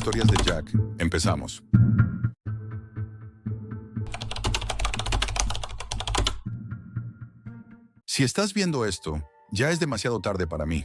Historias de Jack. Empezamos. Si estás viendo esto, ya es demasiado tarde para mí,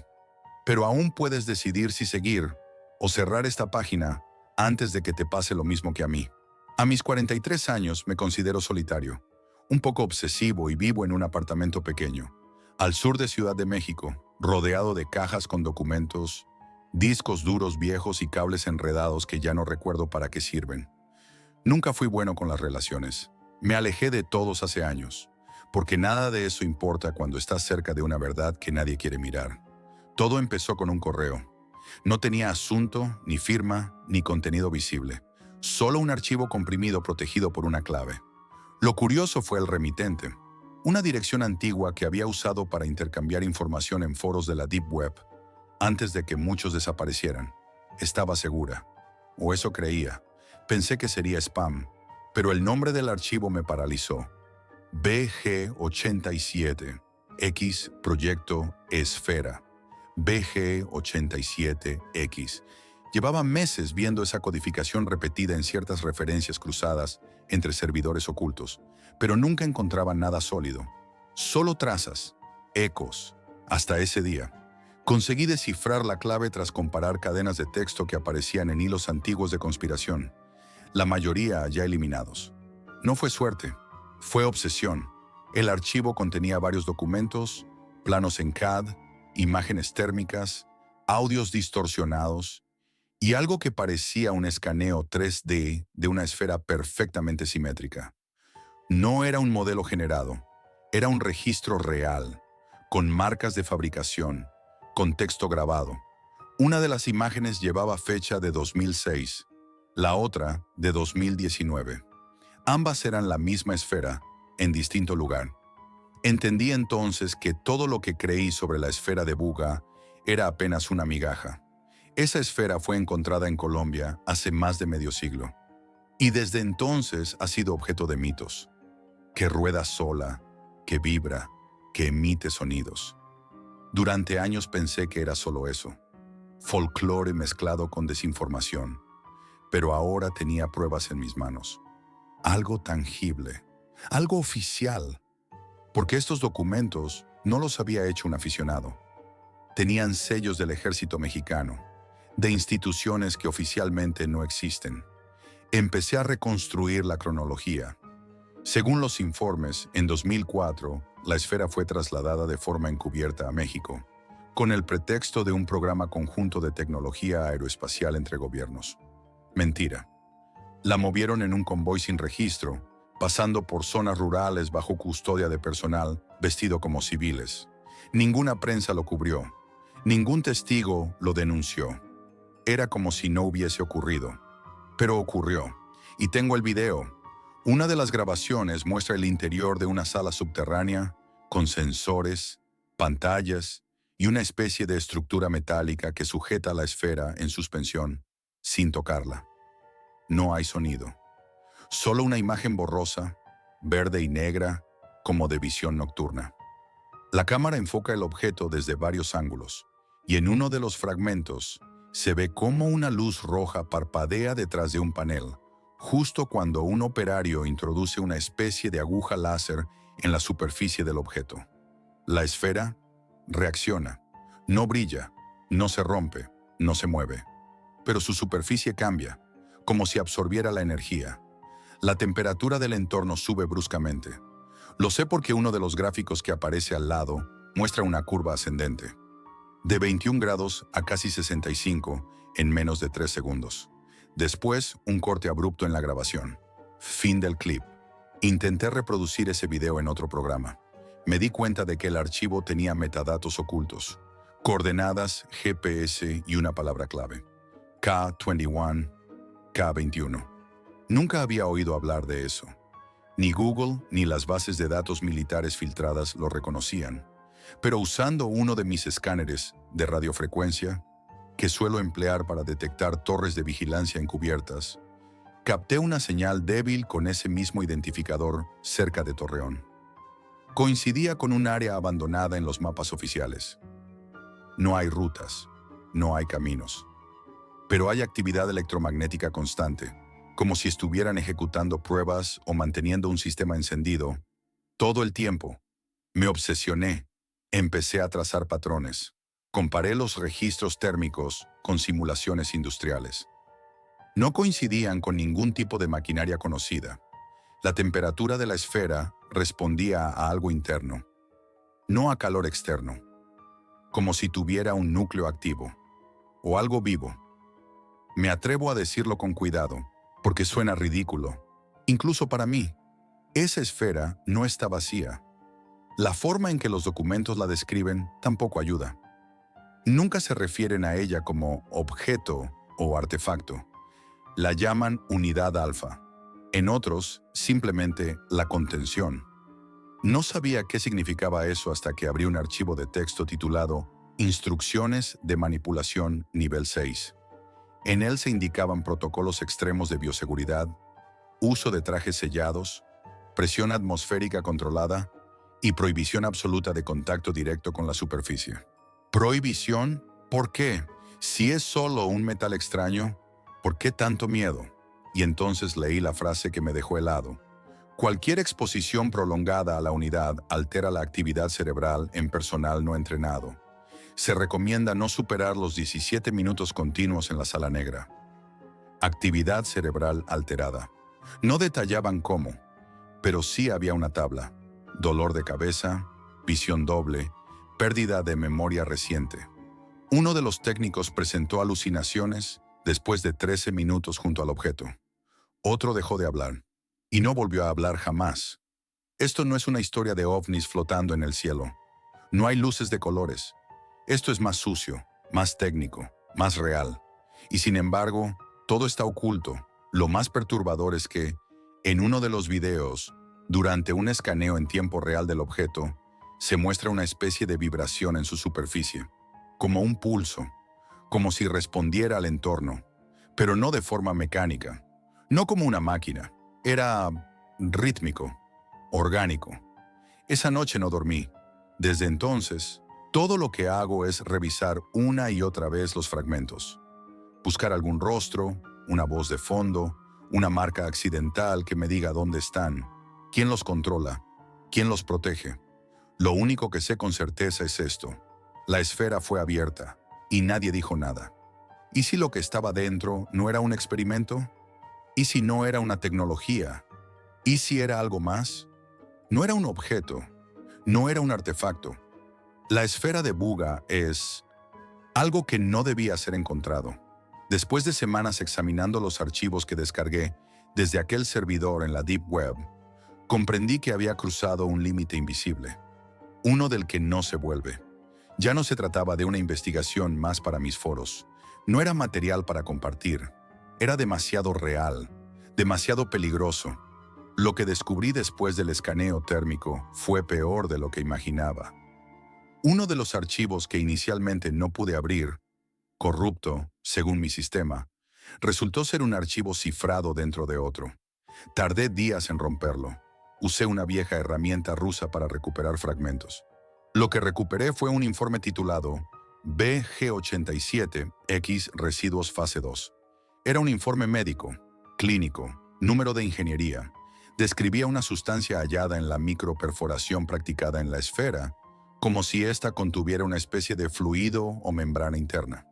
pero aún puedes decidir si seguir o cerrar esta página antes de que te pase lo mismo que a mí. A mis 43 años me considero solitario, un poco obsesivo y vivo en un apartamento pequeño, al sur de Ciudad de México, rodeado de cajas con documentos, discos duros viejos y cables enredados que ya no recuerdo para qué sirven. Nunca fui bueno con las relaciones. Me alejé de todos hace años, porque nada de eso importa cuando estás cerca de una verdad que nadie quiere mirar. Todo empezó con un correo. No tenía asunto, ni firma, ni contenido visible. Solo un archivo comprimido protegido por una clave. Lo curioso fue el remitente, una dirección antigua que había usado para intercambiar información en foros de la Deep Web, antes de que muchos desaparecieran. Estaba segura, o eso creía. Pensé que sería spam, pero el nombre del archivo me paralizó. BG87, X Proyecto Esfera. BG87X. Llevaba meses viendo esa codificación repetida en ciertas referencias cruzadas entre servidores ocultos, pero nunca encontraba nada sólido. Solo trazas, ecos, hasta ese día. Conseguí descifrar la clave tras comparar cadenas de texto que aparecían en hilos antiguos de conspiración, la mayoría ya eliminados. No fue suerte, fue obsesión. El archivo contenía varios documentos, planos en CAD, imágenes térmicas, audios distorsionados y algo que parecía un escaneo 3D de una esfera perfectamente simétrica. No era un modelo generado, era un registro real, con marcas de fabricación, con texto grabado. Una de las imágenes llevaba fecha de 2006, la otra de 2019. Ambas eran la misma esfera, en distinto lugar. Entendí entonces que todo lo que creí sobre la esfera de Buga era apenas una migaja. Esa esfera fue encontrada en Colombia hace más de medio siglo. Y desde entonces ha sido objeto de mitos. Que rueda sola, que vibra, que emite sonidos. Durante años pensé que era solo eso, folclore mezclado con desinformación, pero ahora tenía pruebas en mis manos. Algo tangible, algo oficial, porque estos documentos no los había hecho un aficionado. Tenían sellos del ejército mexicano, de instituciones que oficialmente no existen. Empecé a reconstruir la cronología. Según los informes, en 2004, la esfera fue trasladada de forma encubierta a México, con el pretexto de un programa conjunto de tecnología aeroespacial entre gobiernos. Mentira. La movieron en un convoy sin registro, pasando por zonas rurales bajo custodia de personal vestido como civiles. Ninguna prensa lo cubrió. Ningún testigo lo denunció. Era como si no hubiese ocurrido. Pero ocurrió. Y tengo el video. Una de las grabaciones muestra el interior de una sala subterránea con sensores, pantallas y una especie de estructura metálica que sujeta la esfera en suspensión, sin tocarla. No hay sonido. Solo una imagen borrosa, verde y negra, como de visión nocturna. La cámara enfoca el objeto desde varios ángulos, y en uno de los fragmentos se ve cómo una luz roja parpadea detrás de un panel, justo cuando un operario introduce una especie de aguja láser en la superficie del objeto. La esfera reacciona, no brilla, no se rompe, no se mueve, pero su superficie cambia, como si absorbiera la energía. La temperatura del entorno sube bruscamente. Lo sé porque uno de los gráficos que aparece al lado muestra una curva ascendente, de 21 grados a casi 65 en menos de 3 segundos. Después, un corte abrupto en la grabación. Fin del clip. Intenté reproducir ese video en otro programa. Me di cuenta de que el archivo tenía metadatos ocultos, coordenadas, GPS y una palabra clave. K21, K21. Nunca había oído hablar de eso. Ni Google ni las bases de datos militares filtradas lo reconocían. Pero usando uno de mis escáneres de radiofrecuencia, que suelo emplear para detectar torres de vigilancia encubiertas, capté una señal débil con ese mismo identificador cerca de Torreón. Coincidía con un área abandonada en los mapas oficiales. No hay rutas, no hay caminos. pero hay actividad electromagnética constante, como si estuvieran ejecutando pruebas o manteniendo un sistema encendido. Todo el tiempo. Me obsesioné. Empecé a trazar patrones. Comparé los registros térmicos con simulaciones industriales. No coincidían con ningún tipo de maquinaria conocida. La temperatura de la esfera respondía a algo interno, no a calor externo, como si tuviera un núcleo activo, o algo vivo. Me atrevo a decirlo con cuidado, porque suena ridículo, incluso para mí. Esa esfera no está vacía. La forma en que los documentos la describen tampoco ayuda. Nunca se refieren a ella como objeto o artefacto. La llaman unidad alfa. En otros, simplemente la contención. No sabía qué significaba eso hasta que abrí un archivo de texto titulado Instrucciones de manipulación nivel 6. En él se indicaban protocolos extremos de bioseguridad, uso de trajes sellados, presión atmosférica controlada y prohibición absoluta de contacto directo con la superficie. ¿Prohibición? ¿Por qué? Si es solo un metal extraño, ¿por qué tanto miedo? Y entonces leí la frase que me dejó helado. Cualquier exposición prolongada a la unidad altera la actividad cerebral en personal no entrenado. Se recomienda no superar los 17 minutos continuos en la sala negra. Actividad cerebral alterada. No detallaban cómo, pero sí había una tabla. Dolor de cabeza, visión doble, pérdida de memoria reciente. Uno de los técnicos presentó alucinaciones después de 13 minutos junto al objeto. Otro dejó de hablar. Y no volvió a hablar jamás. Esto no es una historia de ovnis flotando en el cielo. No hay luces de colores. Esto es más sucio, más técnico, más real. Y sin embargo, todo está oculto. Lo más perturbador es que, en uno de los videos, durante un escaneo en tiempo real del objeto, se muestra una especie de vibración en su superficie, como un pulso, como si respondiera al entorno, pero no de forma mecánica, no como una máquina. Era rítmico, orgánico. Esa noche no dormí. Desde entonces, todo lo que hago es revisar una y otra vez los fragmentos. Buscar algún rostro, una voz de fondo, una marca accidental que me diga dónde están, quién los controla, quién los protege. Lo único que sé con certeza es esto. La esfera fue abierta y nadie dijo nada. ¿Y si lo que estaba dentro no era un experimento? ¿Y si no era una tecnología? ¿Y si era algo más? No era un objeto, no era un artefacto. La esfera de Buga es algo que no debía ser encontrado. Después de semanas examinando los archivos que descargué desde aquel servidor en la Deep Web, comprendí que había cruzado un límite invisible, uno del que no se vuelve. Ya no se trataba de una investigación más para mis foros. No era material para compartir. Era demasiado real, demasiado peligroso. Lo que descubrí después del escaneo térmico fue peor de lo que imaginaba. Uno de los archivos que inicialmente no pude abrir, corrupto, según mi sistema, resultó ser un archivo cifrado dentro de otro. Tardé días en romperlo. Usé una vieja herramienta rusa para recuperar fragmentos. Lo que recuperé fue un informe titulado BG87X Residuos Fase 2. Era un informe médico, clínico, número de ingeniería. Describía una sustancia hallada en la microperforación practicada en la esfera, como si ésta contuviera una especie de fluido o membrana interna.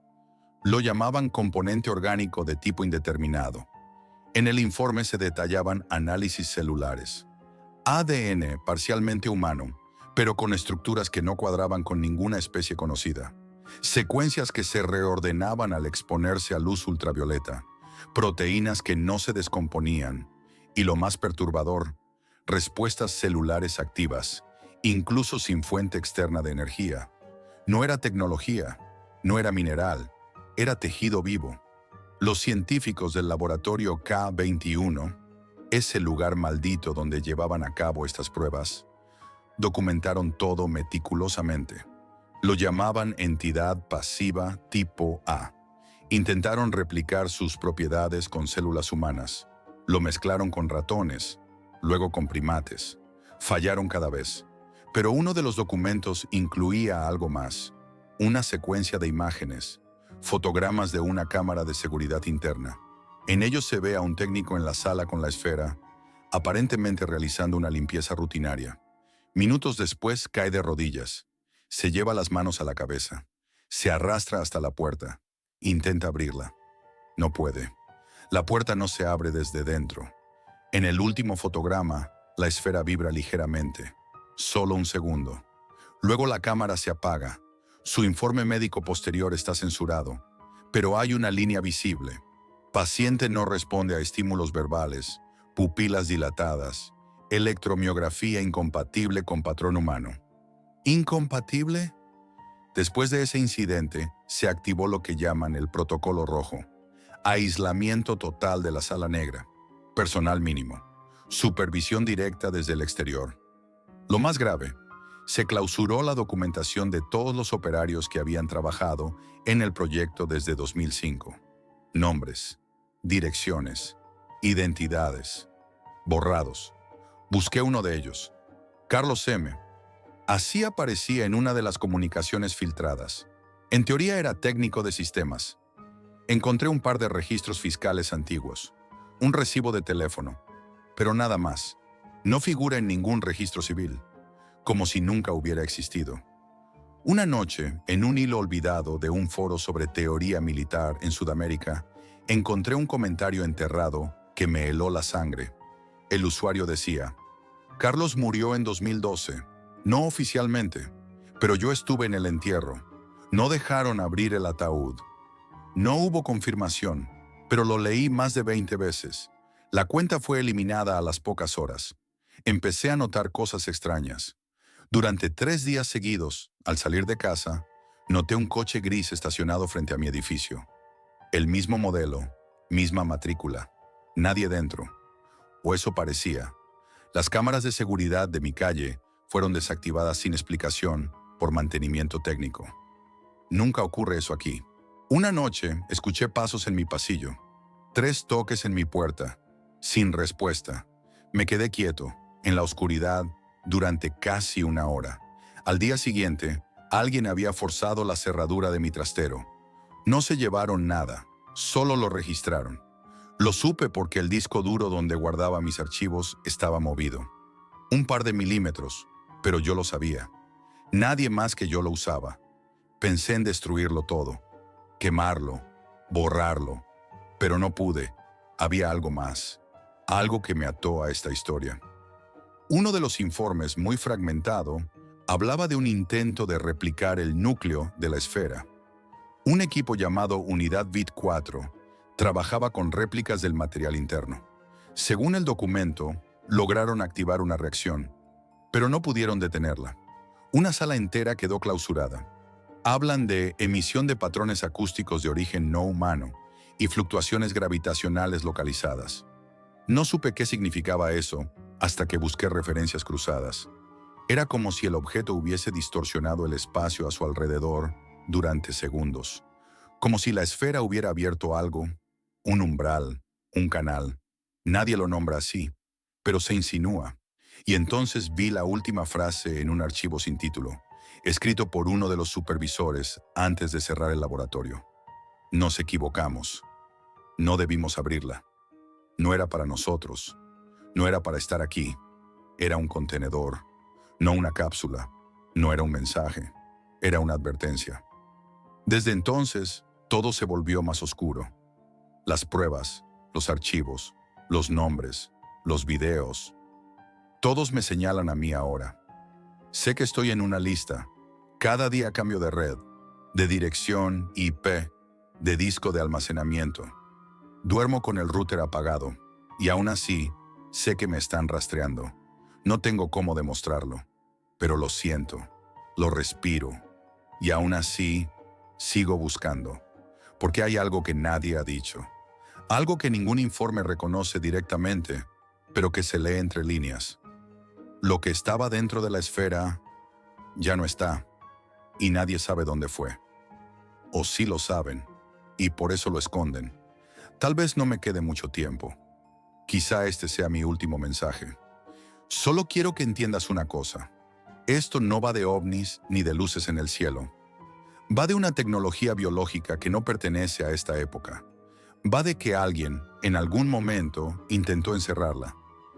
Lo llamaban componente orgánico de tipo indeterminado. En el informe se detallaban análisis celulares. ADN parcialmente humano, pero con estructuras que no cuadraban con ninguna especie conocida. Secuencias que se reordenaban al exponerse a luz ultravioleta. Proteínas que no se descomponían. Y lo más perturbador, respuestas celulares activas, incluso sin fuente externa de energía. No era tecnología, no era mineral, era tejido vivo. Los científicos del laboratorio K21, ese lugar maldito donde llevaban a cabo estas pruebas, documentaron todo meticulosamente. Lo llamaban entidad pasiva tipo A. Intentaron replicar sus propiedades con células humanas. Lo mezclaron con ratones, luego con primates. Fallaron cada vez. Pero uno de los documentos incluía algo más, una secuencia de imágenes, fotogramas de una cámara de seguridad interna. En ellos se ve a un técnico en la sala con la esfera, aparentemente realizando una limpieza rutinaria. Minutos después cae de rodillas, se lleva las manos a la cabeza, se arrastra hasta la puerta, intenta abrirla. No puede. La puerta no se abre desde dentro. En el último fotograma, la esfera vibra ligeramente. Solo un segundo. Luego la cámara se apaga. Su informe médico posterior está censurado, pero hay una línea visible. Paciente no responde a estímulos verbales, pupilas dilatadas, electromiografía incompatible con patrón humano. ¿Incompatible? Después de ese incidente, se activó lo que llaman el protocolo rojo. Aislamiento total de la sala negra. Personal mínimo. Supervisión directa desde el exterior. Lo más grave, se clausuró la documentación de todos los operarios que habían trabajado en el proyecto desde 2005. Nombres, direcciones, identidades, borrados. Busqué uno de ellos, Carlos M. Así aparecía en una de las comunicaciones filtradas. En teoría era técnico de sistemas. Encontré un par de registros fiscales antiguos, un recibo de teléfono, pero nada más. No figura en ningún registro civil, como si nunca hubiera existido. Una noche, en un hilo olvidado de un foro sobre teoría militar en Sudamérica, encontré un comentario enterrado que me heló la sangre. El usuario decía: Carlos murió en 2012, no oficialmente, pero yo estuve en el entierro. No dejaron abrir el ataúd. No hubo confirmación, pero lo leí más de 20 veces. La cuenta fue eliminada a las pocas horas. Empecé a notar cosas extrañas. Durante 3 días seguidos, al salir de casa, noté un coche gris estacionado frente a mi edificio. El mismo modelo, misma matrícula, nadie dentro. O eso parecía. Las cámaras de seguridad de mi calle fueron desactivadas sin explicación por mantenimiento técnico. Nunca ocurre eso aquí. Una noche escuché pasos en mi pasillo, 3 toques en mi puerta, sin respuesta. Me quedé quieto, en la oscuridad, durante casi 1 hora. Al día siguiente, alguien había forzado la cerradura de mi trastero. No se llevaron nada, solo lo registraron. Lo supe porque el disco duro donde guardaba mis archivos estaba movido. Un par de milímetros, pero yo lo sabía. Nadie más que yo lo usaba. Pensé en destruirlo todo, quemarlo, borrarlo, pero no pude. Había algo más, algo que me ató a esta historia. Uno de los informes, muy fragmentado, hablaba de un intento de replicar el núcleo de la esfera. Un equipo llamado Unidad Bit 4 trabajaba con réplicas del material interno. Según el documento, lograron activar una reacción, pero no pudieron detenerla. Una sala entera quedó clausurada. Hablan de emisión de patrones acústicos de origen no humano y fluctuaciones gravitacionales localizadas. No supe qué significaba eso hasta que busqué referencias cruzadas. Era como si el objeto hubiese distorsionado el espacio a su alrededor durante segundos. Como si la esfera hubiera abierto algo, un umbral, un canal. Nadie lo nombra así, pero se insinúa. Y entonces vi la última frase en un archivo sin título, escrito por uno de los supervisores antes de cerrar el laboratorio. Nos equivocamos. No debimos abrirla. No era para nosotros. No era para estar aquí. Era un contenedor, no una cápsula. No era un mensaje. Era una advertencia. Desde entonces, todo se volvió más oscuro. Las pruebas, los archivos, los nombres, los videos. Todos me señalan a mí ahora. Sé que estoy en una lista. Cada día cambio de red, de dirección IP, de disco de almacenamiento. Duermo con el router apagado y aún así sé que me están rastreando. No tengo cómo demostrarlo, pero lo siento, lo respiro y aún así sigo buscando, porque hay algo que nadie ha dicho, algo que ningún informe reconoce directamente, pero que se lee entre líneas. Lo que estaba dentro de la esfera ya no está y nadie sabe dónde fue. O sí lo saben y por eso lo esconden. Tal vez no me quede mucho tiempo. Quizá este sea mi último mensaje. Solo quiero que entiendas una cosa. Esto no va de ovnis ni de luces en el cielo. Va de una tecnología biológica que no pertenece a esta época. Va de que alguien, en algún momento, intentó encerrarla.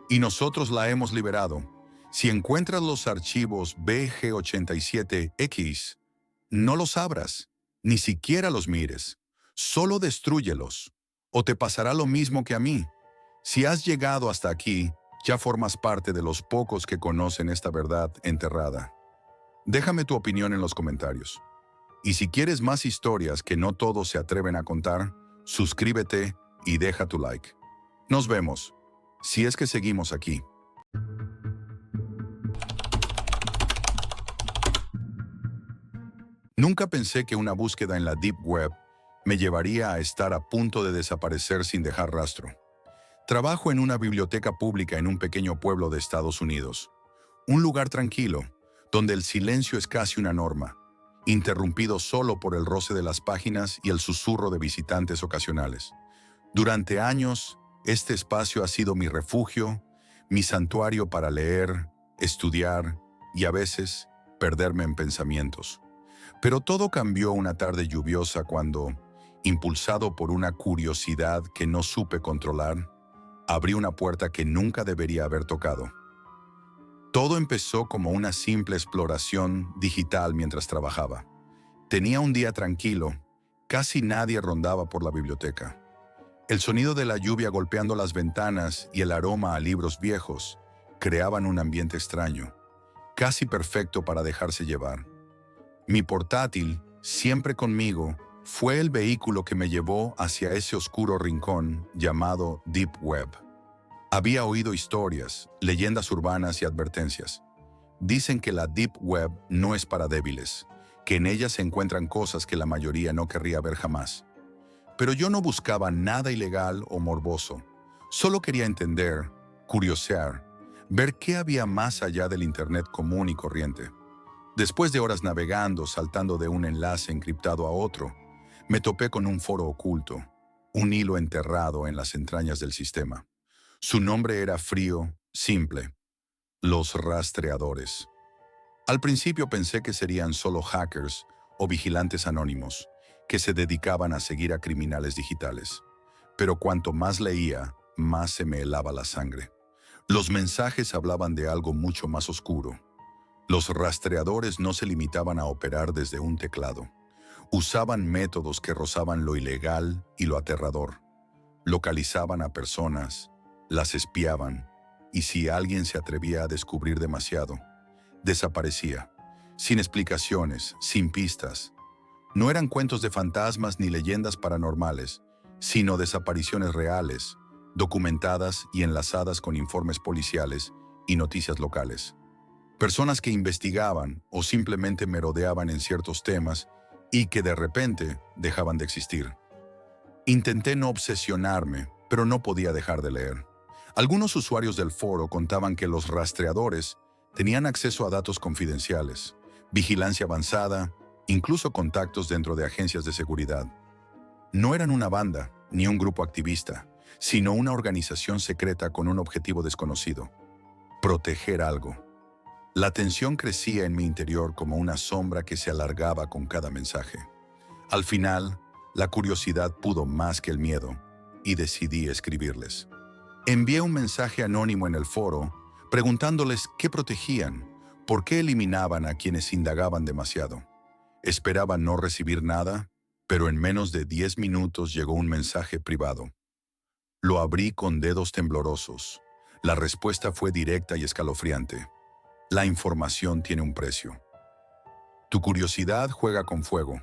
Y nosotros la hemos liberado. Si encuentras los archivos BG87X, no los abras, ni siquiera los mires. Solo destrúyelos. O te pasará lo mismo que a mí. Si has llegado hasta aquí, ya formas parte de los pocos que conocen esta verdad enterrada. Déjame tu opinión en los comentarios. Y si quieres más historias que no todos se atreven a contar, suscríbete y deja tu like. Nos vemos, si es que seguimos aquí. Nunca pensé que una búsqueda en la Deep Web me llevaría a estar a punto de desaparecer sin dejar rastro. Trabajo en una biblioteca pública en un pequeño pueblo de Estados Unidos. Un lugar tranquilo, donde el silencio es casi una norma, interrumpido solo por el roce de las páginas y el susurro de visitantes ocasionales. Durante años, este espacio ha sido mi refugio, mi santuario para leer, estudiar y a veces perderme en pensamientos. Pero todo cambió una tarde lluviosa cuando, impulsado por una curiosidad que no supe controlar, abrí una puerta que nunca debería haber tocado. Todo empezó como una simple exploración digital mientras trabajaba. Tenía un día tranquilo, casi nadie rondaba por la biblioteca. El sonido de la lluvia golpeando las ventanas y el aroma a libros viejos creaban un ambiente extraño, casi perfecto para dejarse llevar. Mi portátil, siempre conmigo, fue el vehículo que me llevó hacia ese oscuro rincón llamado Deep Web. Había oído historias, leyendas urbanas y advertencias. Dicen que la Deep Web no es para débiles, que en ella se encuentran cosas que la mayoría no querría ver jamás. Pero yo no buscaba nada ilegal o morboso. Solo quería entender, curiosear, ver qué había más allá del Internet común y corriente. Después de horas navegando, saltando de un enlace encriptado a otro, me topé con un foro oculto, un hilo enterrado en las entrañas del sistema. Su nombre era frío, simple: los rastreadores. Al principio pensé que serían solo hackers o vigilantes anónimos que se dedicaban a seguir a criminales digitales. Pero cuanto más leía, más se me helaba la sangre. Los mensajes hablaban de algo mucho más oscuro. Los rastreadores no se limitaban a operar desde un teclado. Usaban métodos que rozaban lo ilegal y lo aterrador. Localizaban a personas, las espiaban, y si alguien se atrevía a descubrir demasiado, desaparecía, sin explicaciones, sin pistas. No eran cuentos de fantasmas ni leyendas paranormales, sino desapariciones reales, documentadas y enlazadas con informes policiales y noticias locales. Personas que investigaban o simplemente merodeaban en ciertos temas y que de repente dejaban de existir. Intenté no obsesionarme, pero no podía dejar de leer. Algunos usuarios del foro contaban que los rastreadores tenían acceso a datos confidenciales, vigilancia avanzada, incluso contactos dentro de agencias de seguridad. No eran una banda ni un grupo activista, sino una organización secreta con un objetivo desconocido: proteger algo. La tensión crecía en mi interior como una sombra que se alargaba con cada mensaje. Al final, la curiosidad pudo más que el miedo y decidí escribirles. Envié un mensaje anónimo en el foro preguntándoles qué protegían, por qué eliminaban a quienes indagaban demasiado. Esperaba no recibir nada, pero en menos de 10 minutos llegó un mensaje privado. Lo abrí con dedos temblorosos. La respuesta fue directa y escalofriante. La información tiene un precio. Tu curiosidad juega con fuego.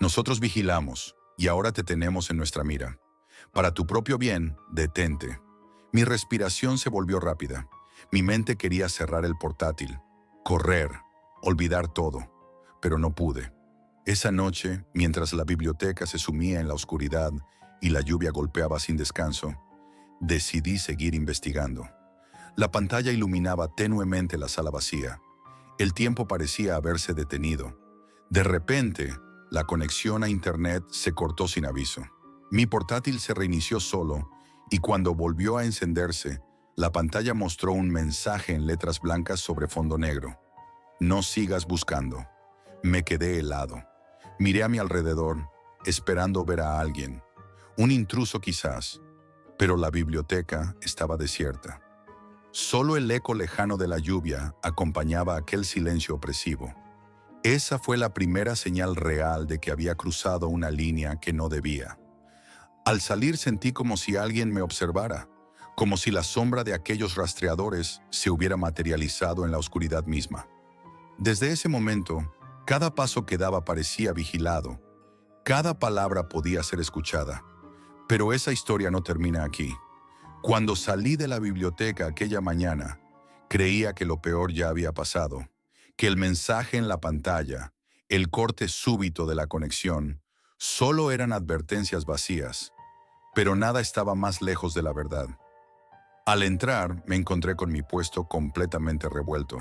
Nosotros vigilamos y ahora te tenemos en nuestra mira. Para tu propio bien, detente. Mi respiración se volvió rápida. Mi mente quería cerrar el portátil, correr, olvidar todo, pero no pude. Esa noche, mientras la biblioteca se sumía en la oscuridad y la lluvia golpeaba sin descanso, decidí seguir investigando. La pantalla iluminaba tenuemente la sala vacía. El tiempo parecía haberse detenido. De repente, la conexión a Internet se cortó sin aviso. Mi portátil se reinició solo y cuando volvió a encenderse, la pantalla mostró un mensaje en letras blancas sobre fondo negro. No sigas buscando. Me quedé helado. Miré a mi alrededor, esperando ver a alguien, un intruso quizás, pero la biblioteca estaba desierta. Solo el eco lejano de la lluvia acompañaba aquel silencio opresivo. Esa fue la primera señal real de que había cruzado una línea que no debía. Al salir sentí como si alguien me observara, como si la sombra de aquellos rastreadores se hubiera materializado en la oscuridad misma. Desde ese momento, cada paso que daba parecía vigilado, cada palabra podía ser escuchada. Pero esa historia no termina aquí. Cuando salí de la biblioteca aquella mañana, creía que lo peor ya había pasado, que el mensaje en la pantalla, el corte súbito de la conexión, solo eran advertencias vacías, pero nada estaba más lejos de la verdad. Al entrar, me encontré con mi puesto completamente revuelto,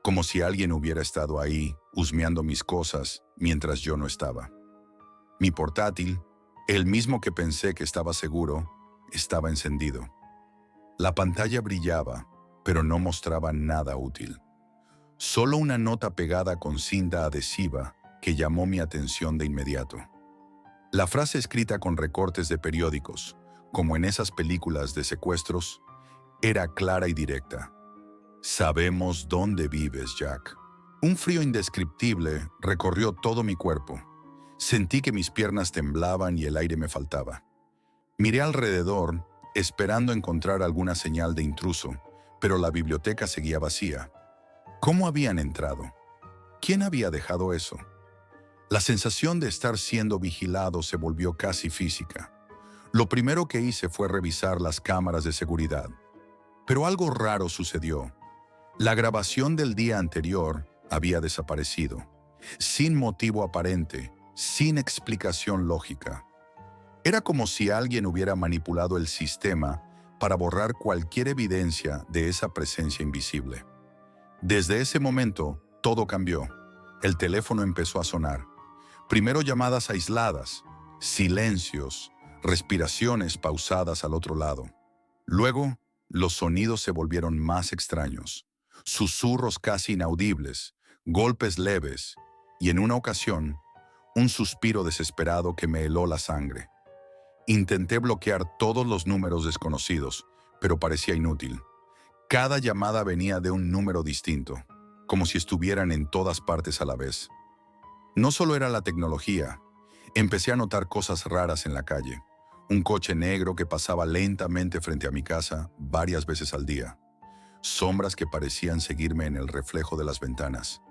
como si alguien hubiera estado ahí, husmeando mis cosas, mientras yo no estaba. Mi portátil, el mismo que pensé que estaba seguro, estaba encendido. La pantalla brillaba, pero no mostraba nada útil. Solo una nota pegada con cinta adhesiva que llamó mi atención de inmediato. La frase escrita con recortes de periódicos, como en esas películas de secuestros, era clara y directa. Sabemos dónde vives, Jack. Un frío indescriptible recorrió todo mi cuerpo. Sentí que mis piernas temblaban y el aire me faltaba. Miré alrededor, esperando encontrar alguna señal de intruso, pero la biblioteca seguía vacía. ¿Cómo habían entrado? ¿Quién había dejado eso? La sensación de estar siendo vigilado se volvió casi física. Lo primero que hice fue revisar las cámaras de seguridad. Pero algo raro sucedió. La grabación del día anterior había desaparecido, sin motivo aparente, sin explicación lógica. Era como si alguien hubiera manipulado el sistema para borrar cualquier evidencia de esa presencia invisible. Desde ese momento, todo cambió. El teléfono empezó a sonar. Primero llamadas aisladas, silencios, respiraciones pausadas al otro lado. Luego, los sonidos se volvieron más extraños. Susurros casi inaudibles, golpes leves y en una ocasión, un suspiro desesperado que me heló la sangre. Intenté bloquear todos los números desconocidos, pero parecía inútil. Cada llamada venía de un número distinto, como si estuvieran en todas partes a la vez. No solo era la tecnología, empecé a notar cosas raras en la calle. Un coche negro que pasaba lentamente frente a mi casa varias veces al día. Sombras que parecían seguirme en el reflejo de las ventanas.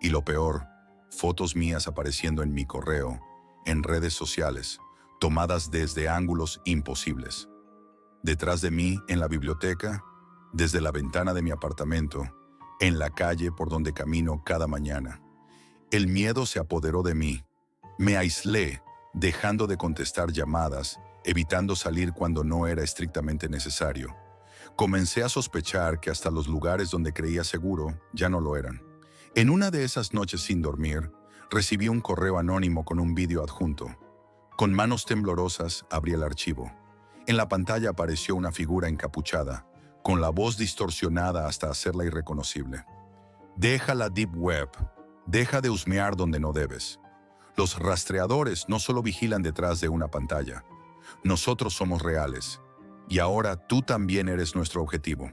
Y lo peor, fotos mías apareciendo en mi correo, en redes sociales, tomadas desde ángulos imposibles. Detrás de mí, en la biblioteca, desde la ventana de mi apartamento, en la calle por donde camino cada mañana. El miedo se apoderó de mí. Me aislé, dejando de contestar llamadas, evitando salir cuando no era estrictamente necesario. Comencé a sospechar que hasta los lugares donde creía seguro ya no lo eran. En una de esas noches sin dormir, recibí un correo anónimo con un vídeo adjunto. Con manos temblorosas abrí el archivo. En la pantalla apareció una figura encapuchada, con la voz distorsionada hasta hacerla irreconocible. Deja la Deep Web. Deja de husmear donde no debes. Los rastreadores no solo vigilan detrás de una pantalla. Nosotros somos reales. Y ahora tú también eres nuestro objetivo.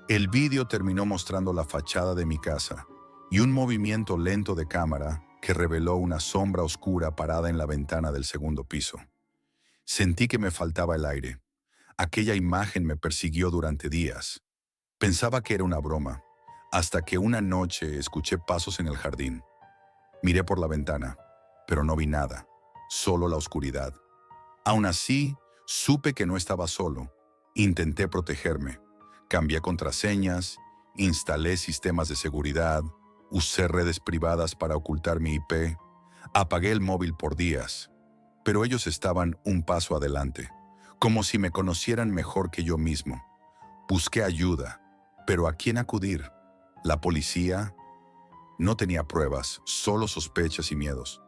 El vídeo terminó mostrando la fachada de mi casa y un movimiento lento de cámara que reveló una sombra oscura parada en la ventana del segundo piso. Sentí que me faltaba el aire. Aquella imagen me persiguió durante días. Pensaba que era una broma, hasta que una noche escuché pasos en el jardín. Miré por la ventana, pero no vi nada, solo la oscuridad. Aún así, supe que no estaba solo. Intenté protegerme. Cambié contraseñas, instalé sistemas de seguridad, usé redes privadas para ocultar mi IP, apagué el móvil por días. Pero ellos estaban un paso adelante, como si me conocieran mejor que yo mismo. Busqué ayuda, pero ¿a quién acudir? ¿La policía? No tenía pruebas, solo sospechas y miedos.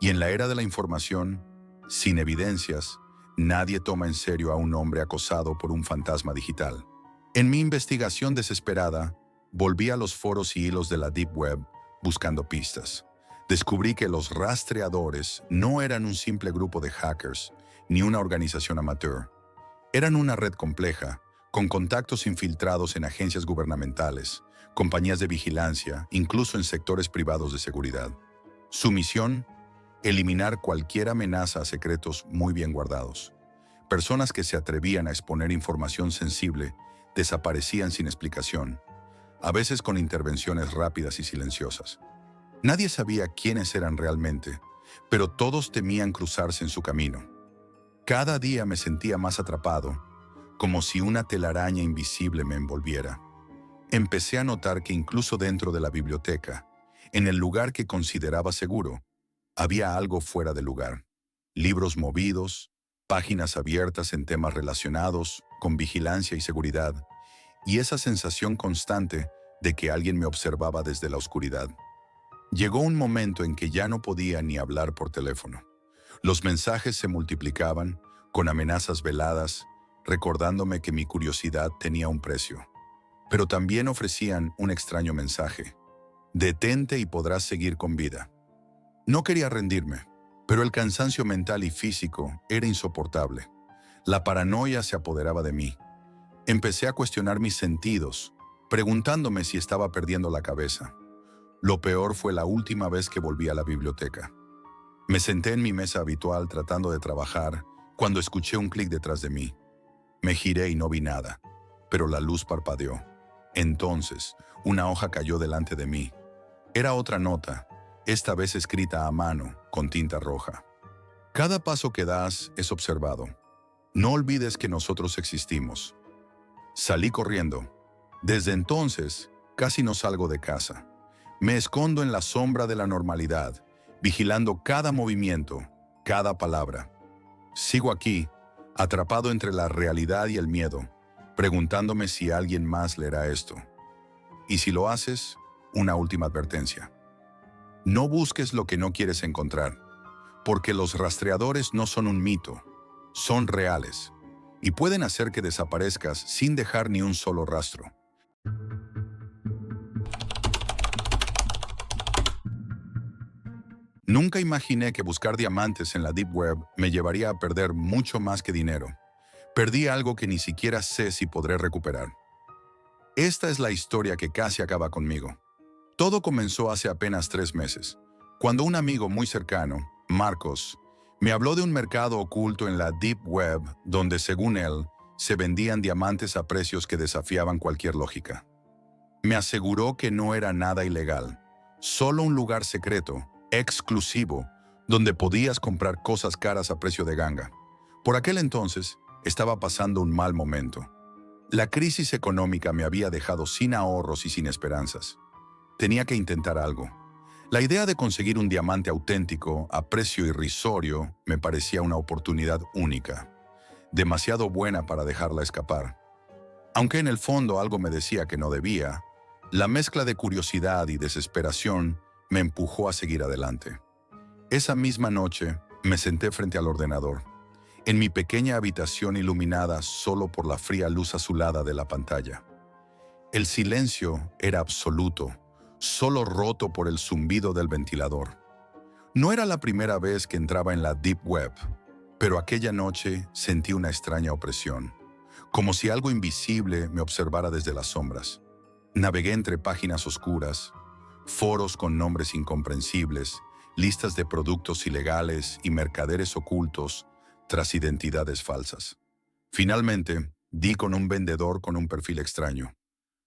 Y en la era de la información, sin evidencias, nadie toma en serio a un hombre acosado por un fantasma digital. En mi investigación desesperada, volví a los foros y hilos de la Deep Web buscando pistas. Descubrí que los rastreadores no eran un simple grupo de hackers, ni una organización amateur. Eran una red compleja, con contactos infiltrados en agencias gubernamentales, compañías de vigilancia, incluso en sectores privados de seguridad. Su misión: eliminar cualquier amenaza a secretos muy bien guardados. Personas que se atrevían a exponer información sensible desaparecían sin explicación, a veces con intervenciones rápidas y silenciosas. Nadie sabía quiénes eran realmente, pero todos temían cruzarse en su camino. Cada día me sentía más atrapado, como si una telaraña invisible me envolviera. Empecé a notar que incluso dentro de la biblioteca, en el lugar que consideraba seguro, había algo fuera de lugar. Libros movidos, páginas abiertas en temas relacionados con vigilancia y seguridad, y esa sensación constante de que alguien me observaba desde la oscuridad. Llegó un momento en que ya no podía ni hablar por teléfono. Los mensajes se multiplicaban, con amenazas veladas, recordándome que mi curiosidad tenía un precio. Pero también ofrecían un extraño mensaje: detente y podrás seguir con vida. No quería rendirme, pero el cansancio mental y físico era insoportable. La paranoia se apoderaba de mí. Empecé a cuestionar mis sentidos, preguntándome si estaba perdiendo la cabeza. Lo peor fue la última vez que volví a la biblioteca. Me senté en mi mesa habitual tratando de trabajar cuando escuché un clic detrás de mí. Me giré y no vi nada, pero la luz parpadeó. Entonces, una hoja cayó delante de mí. Era otra nota, esta vez escrita a mano, con tinta roja. Cada paso que das es observado. No olvides que nosotros existimos. Salí corriendo. Desde entonces, casi no salgo de casa. Me escondo en la sombra de la normalidad, vigilando cada movimiento, cada palabra. Sigo aquí, atrapado entre la realidad y el miedo, preguntándome si alguien más leerá esto. Y si lo haces, una última advertencia. No busques lo que no quieres encontrar, porque los rastreadores no son un mito, son reales, y pueden hacer que desaparezcas sin dejar ni un solo rastro. Nunca imaginé que buscar diamantes en la Deep Web me llevaría a perder mucho más que dinero. Perdí algo que ni siquiera sé si podré recuperar. Esta es la historia que casi acaba conmigo. Todo comenzó hace apenas 3 meses, cuando un amigo muy cercano, Marcos, me habló de un mercado oculto en la Deep Web donde, según él, se vendían diamantes a precios que desafiaban cualquier lógica. Me aseguró que no era nada ilegal, solo un lugar secreto, exclusivo, donde podías comprar cosas caras a precio de ganga. Por aquel entonces, estaba pasando un mal momento. La crisis económica me había dejado sin ahorros y sin esperanzas. Tenía que intentar algo. La idea de conseguir un diamante auténtico a precio irrisorio me parecía una oportunidad única, demasiado buena para dejarla escapar. Aunque en el fondo algo me decía que no debía, la mezcla de curiosidad y desesperación me empujó a seguir adelante. Esa misma noche me senté frente al ordenador, en mi pequeña habitación iluminada solo por la fría luz azulada de la pantalla. El silencio era absoluto, solo roto por el zumbido del ventilador. No era la primera vez que entraba en la Deep Web, pero aquella noche sentí una extraña opresión, como si algo invisible me observara desde las sombras. Navegué entre páginas oscuras, foros con nombres incomprensibles, listas de productos ilegales y mercaderes ocultos tras identidades falsas. Finalmente, di con un vendedor con un perfil extraño.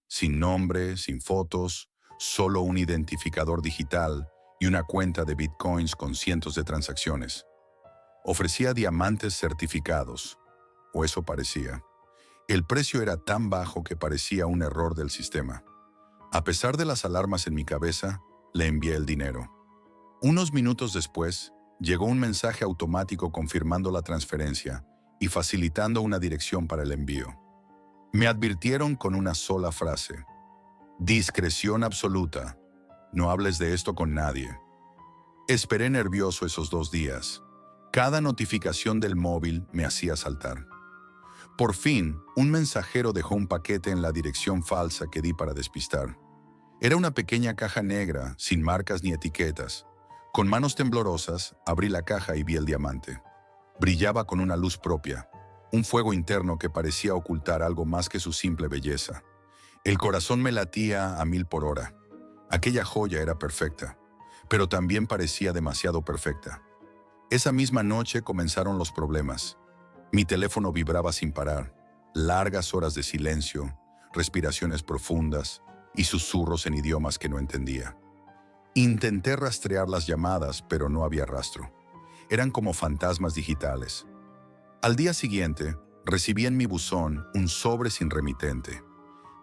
Sin nombre, sin fotos, solo un identificador digital y una cuenta de bitcoins con cientos de transacciones. Ofrecía diamantes certificados, o eso parecía. El precio era tan bajo que parecía un error del sistema. A pesar de las alarmas en mi cabeza, le envié el dinero. Unos minutos después, llegó un mensaje automático confirmando la transferencia y facilitando una dirección para el envío. Me advirtieron con una sola frase: discreción absoluta, no hables de esto con nadie. Esperé nervioso esos 2 días. Cada notificación del móvil me hacía saltar. Por fin, un mensajero dejó un paquete en la dirección falsa que di para despistar. Era una pequeña caja negra, sin marcas ni etiquetas, Con manos temblorosas, abrí la caja y vi el diamante. Brillaba con una luz propia, un fuego interno que parecía ocultar algo más que su simple belleza. El corazón me latía a 1000 por hora. Aquella joya era perfecta, pero también parecía demasiado perfecta. Esa misma noche comenzaron los problemas. Mi teléfono vibraba sin parar, largas horas de silencio, respiraciones profundas y susurros en idiomas que no entendía. Intenté rastrear las llamadas, pero no había rastro. Eran como fantasmas digitales. Al día siguiente, recibí en mi buzón un sobre sin remitente.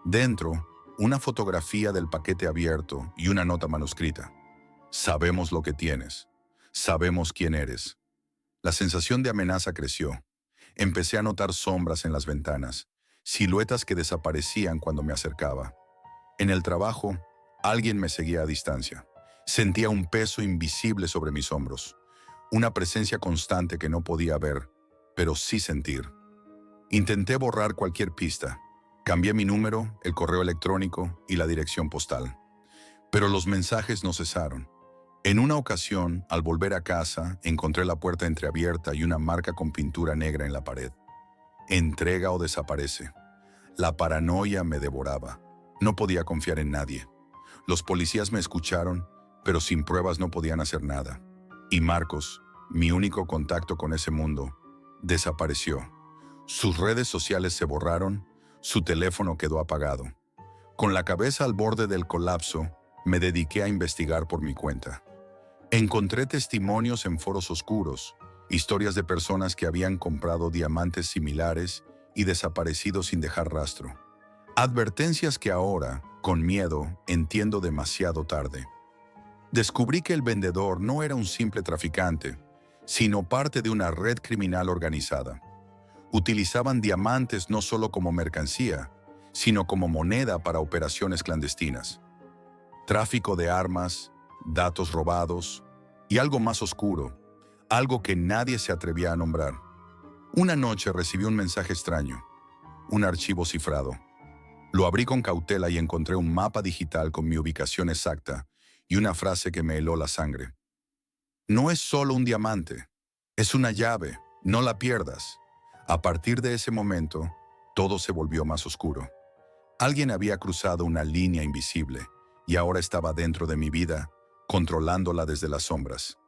Dentro, una fotografía del paquete abierto y una nota manuscrita. Sabemos lo que tienes. Sabemos quién eres. La sensación de amenaza creció. Empecé a notar sombras en las ventanas, siluetas que desaparecían cuando me acercaba. En el trabajo, alguien me seguía a distancia. Sentía un peso invisible sobre mis hombros, una presencia constante que no podía ver, pero sí sentir. Intenté borrar cualquier pista. Cambié mi número, el correo electrónico y la dirección postal. Pero los mensajes no cesaron. En una ocasión, al volver a casa, encontré la puerta entreabierta y una marca con pintura negra en la pared. Entrega o desaparece. La paranoia me devoraba. No podía confiar en nadie. Los policías me escucharon, pero sin pruebas no podían hacer nada. Y Marcos, mi único contacto con ese mundo, desapareció. Sus redes sociales se borraron, su teléfono quedó apagado. Con la cabeza al borde del colapso, me dediqué a investigar por mi cuenta. Encontré testimonios en foros oscuros, historias de personas que habían comprado diamantes similares y desaparecido sin dejar rastro. Advertencias que ahora, con miedo, entiendo demasiado tarde. Descubrí que el vendedor no era un simple traficante, sino parte de una red criminal organizada. Utilizaban diamantes no solo como mercancía, sino como moneda para operaciones clandestinas. Tráfico de armas, datos robados y algo más oscuro, algo que nadie se atrevía a nombrar. Una noche recibí un mensaje extraño, un archivo cifrado. Lo abrí con cautela y encontré un mapa digital con mi ubicación exacta y una frase que me heló la sangre. No es solo un diamante, es una llave, no la pierdas. A partir de ese momento, todo se volvió más oscuro. Alguien había cruzado una línea invisible y ahora estaba dentro de mi vida, controlándola desde las sombras,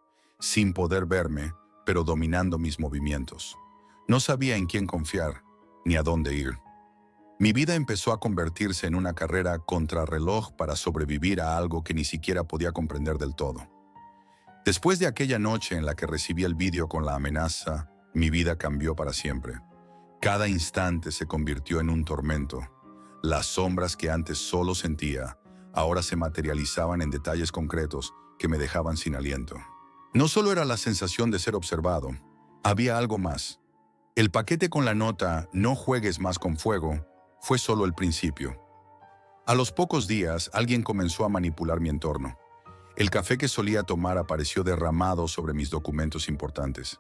sin poder verme, pero dominando mis movimientos. No sabía en quién confiar, ni a dónde ir. Mi vida empezó a convertirse en una carrera contrarreloj para sobrevivir a algo que ni siquiera podía comprender del todo. Después de aquella noche en la que recibí el vídeo con la amenaza, mi vida cambió para siempre. Cada instante se convirtió en un tormento. Las sombras que antes solo sentía, ahora se materializaban en detalles concretos que me dejaban sin aliento. No solo era la sensación de ser observado, había algo más. El paquete con la nota "No juegues más con fuego" fue solo el principio. A los pocos días, alguien comenzó a manipular mi entorno. El café que solía tomar apareció derramado sobre mis documentos importantes.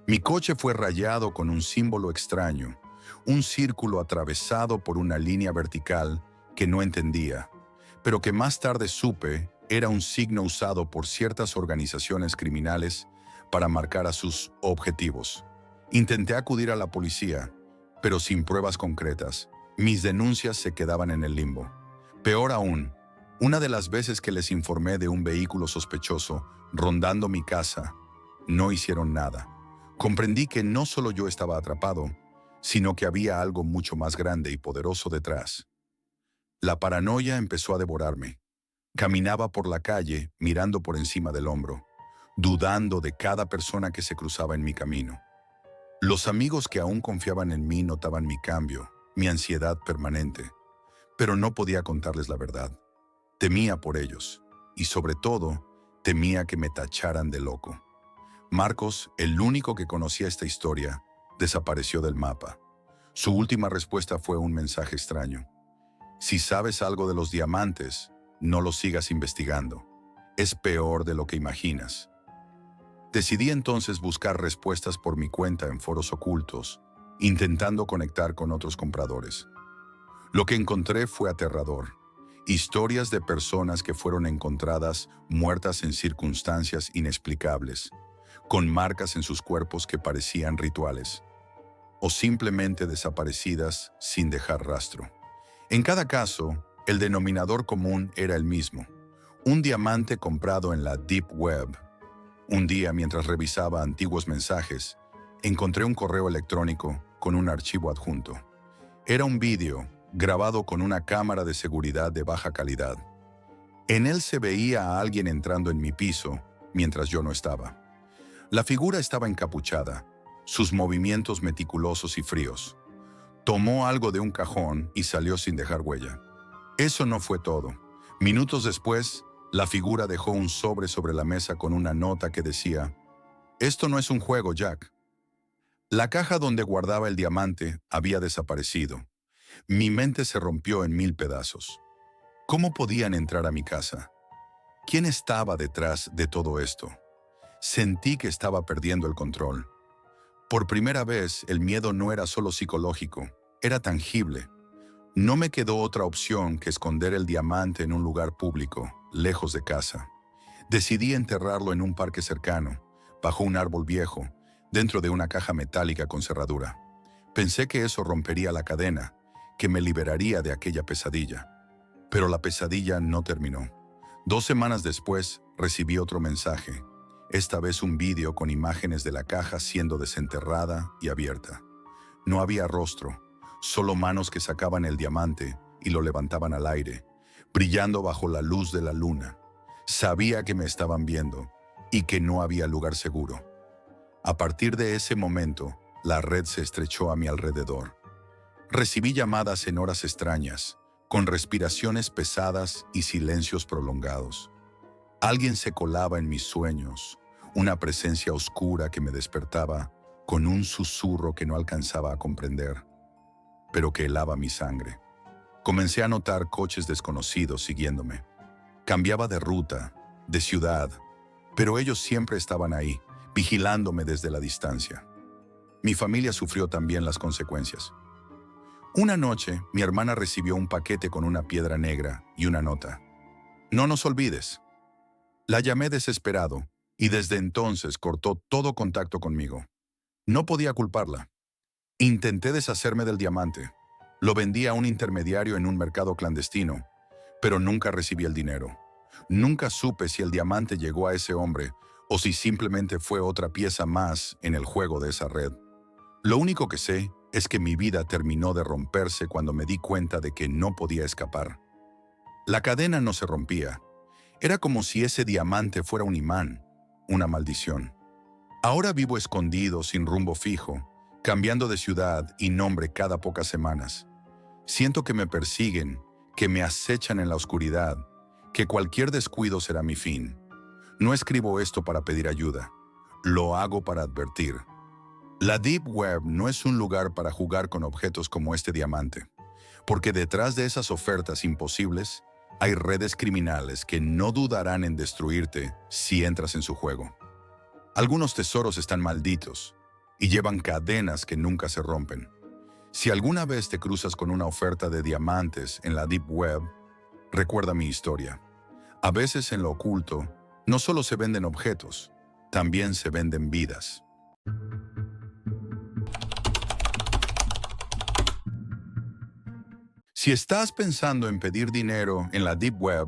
Mi coche fue rayado con un símbolo extraño, un círculo atravesado por una línea vertical que no entendía, pero que más tarde supe era un signo usado por ciertas organizaciones criminales para marcar a sus objetivos. Intenté acudir a la policía, pero sin pruebas concretas. Mis denuncias se quedaban en el limbo. Peor aún, una de las veces que les informé de un vehículo sospechoso rondando mi casa, no hicieron nada. Comprendí que no solo yo estaba atrapado, sino que había algo mucho más grande y poderoso detrás. La paranoia empezó a devorarme. Caminaba por la calle mirando por encima del hombro, dudando de cada persona que se cruzaba en mi camino. Los amigos que aún confiaban en mí notaban mi cambio, mi ansiedad permanente, pero no podía contarles la verdad. Temía por ellos, y sobre todo, temía que me tacharan de loco. Marcos, el único que conocía esta historia, desapareció del mapa. Su última respuesta fue un mensaje extraño. Si sabes algo de los diamantes, no lo sigas investigando. Es peor de lo que imaginas. Decidí entonces buscar respuestas por mi cuenta en foros ocultos, intentando conectar con otros compradores. Lo que encontré fue aterrador. Historias de personas que fueron encontradas muertas en circunstancias inexplicables, con marcas en sus cuerpos que parecían rituales, o simplemente desaparecidas sin dejar rastro. En cada caso, el denominador común era el mismo: un diamante comprado en la Deep Web. Un día, mientras revisaba antiguos mensajes, encontré un correo electrónico con un archivo adjunto. Era un vídeo grabado con una cámara de seguridad de baja calidad. En él se veía a alguien entrando en mi piso mientras yo no estaba. La figura estaba encapuchada, sus movimientos meticulosos y fríos. Tomó algo de un cajón y salió sin dejar huella. Eso no fue todo. Minutos después, la figura dejó un sobre la mesa con una nota que decía: «Esto no es un juego, Jack». La caja donde guardaba el diamante había desaparecido. Mi mente se rompió en 1000 pedazos. ¿Cómo podían entrar a mi casa? ¿Quién estaba detrás de todo esto? Sentí que estaba perdiendo el control. Por primera vez, el miedo no era solo psicológico, era tangible. No me quedó otra opción que esconder el diamante en un lugar público, lejos de casa. Decidí enterrarlo en un parque cercano, bajo un árbol viejo, dentro de una caja metálica con cerradura. Pensé que eso rompería la cadena, que me liberaría de aquella pesadilla. Pero la pesadilla no terminó. 2 semanas después, recibí otro mensaje, esta vez un vídeo con imágenes de la caja siendo desenterrada y abierta. No había rostro, solo manos que sacaban el diamante y lo levantaban al aire, brillando bajo la luz de la luna. Sabía que me estaban viendo y que no había lugar seguro. A partir de ese momento, la red se estrechó a mi alrededor. Recibí llamadas en horas extrañas, con respiraciones pesadas y silencios prolongados. Alguien se colaba en mis sueños, una presencia oscura que me despertaba con un susurro que no alcanzaba a comprender, pero que helaba mi sangre. Comencé a notar coches desconocidos siguiéndome. Cambiaba de ruta, de ciudad, pero ellos siempre estaban ahí, vigilándome desde la distancia. Mi familia sufrió también las consecuencias. Una noche, mi hermana recibió un paquete con una piedra negra y una nota: «No nos olvides». La llamé desesperado y desde entonces cortó todo contacto conmigo. No podía culparla. Intenté deshacerme del diamante. Lo vendí a un intermediario en un mercado clandestino, pero nunca recibí el dinero. Nunca supe si el diamante llegó a ese hombre o si simplemente fue otra pieza más en el juego de esa red. Lo único que sé es que mi vida terminó de romperse cuando me di cuenta de que no podía escapar. La cadena no se rompía. Era como si ese diamante fuera un imán, una maldición. Ahora vivo escondido, sin rumbo fijo, cambiando de ciudad y nombre cada pocas semanas. Siento que me persiguen, que me acechan en la oscuridad, que cualquier descuido será mi fin. No escribo esto para pedir ayuda. Lo hago para advertir. La Deep Web no es un lugar para jugar con objetos como este diamante, porque detrás de esas ofertas imposibles hay redes criminales que no dudarán en destruirte si entras en su juego. Algunos tesoros están malditos y llevan cadenas que nunca se rompen. Si alguna vez te cruzas con una oferta de diamantes en la Deep Web, recuerda mi historia. A veces en lo oculto, no solo se venden objetos, también se venden vidas. Si estás pensando en pedir dinero en la Deep Web,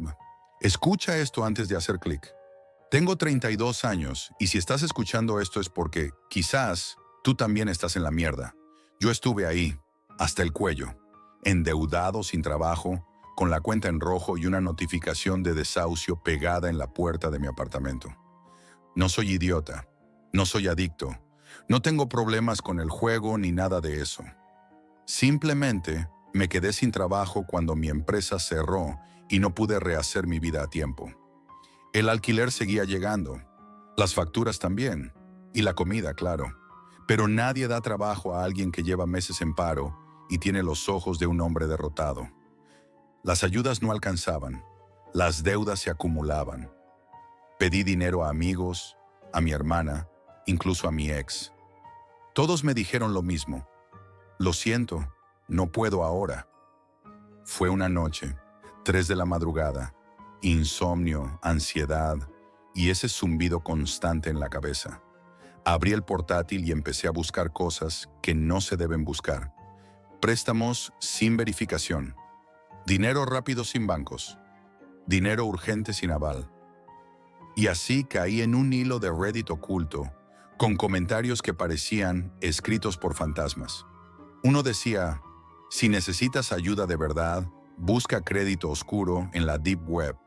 escucha esto antes de hacer clic. Tengo 32 años y si estás escuchando esto es porque, quizás, tú también estás en la mierda. Yo estuve ahí, hasta el cuello, endeudado, sin trabajo, con la cuenta en rojo y una notificación de desahucio pegada en la puerta de mi apartamento. No soy idiota, no soy adicto, no tengo problemas con el juego ni nada de eso. Simplemente me quedé sin trabajo cuando mi empresa cerró y no pude rehacer mi vida a tiempo. El alquiler seguía llegando, las facturas también, y la comida, claro. Pero nadie da trabajo a alguien que lleva meses en paro y tiene los ojos de un hombre derrotado. Las ayudas no alcanzaban, las deudas se acumulaban. Pedí dinero a amigos, a mi hermana, incluso a mi ex. Todos me dijeron lo mismo: «Lo siento, no puedo ahora». Fue una noche, 3 de la madrugada, insomnio, ansiedad y ese zumbido constante en la cabeza. Abrí el portátil y empecé a buscar cosas que no se deben buscar. Préstamos sin verificación. Dinero rápido sin bancos. Dinero urgente sin aval. Y así caí en un hilo de Reddit oculto, con comentarios que parecían escritos por fantasmas. Uno decía, si necesitas ayuda de verdad, busca crédito oscuro en la Deep Web.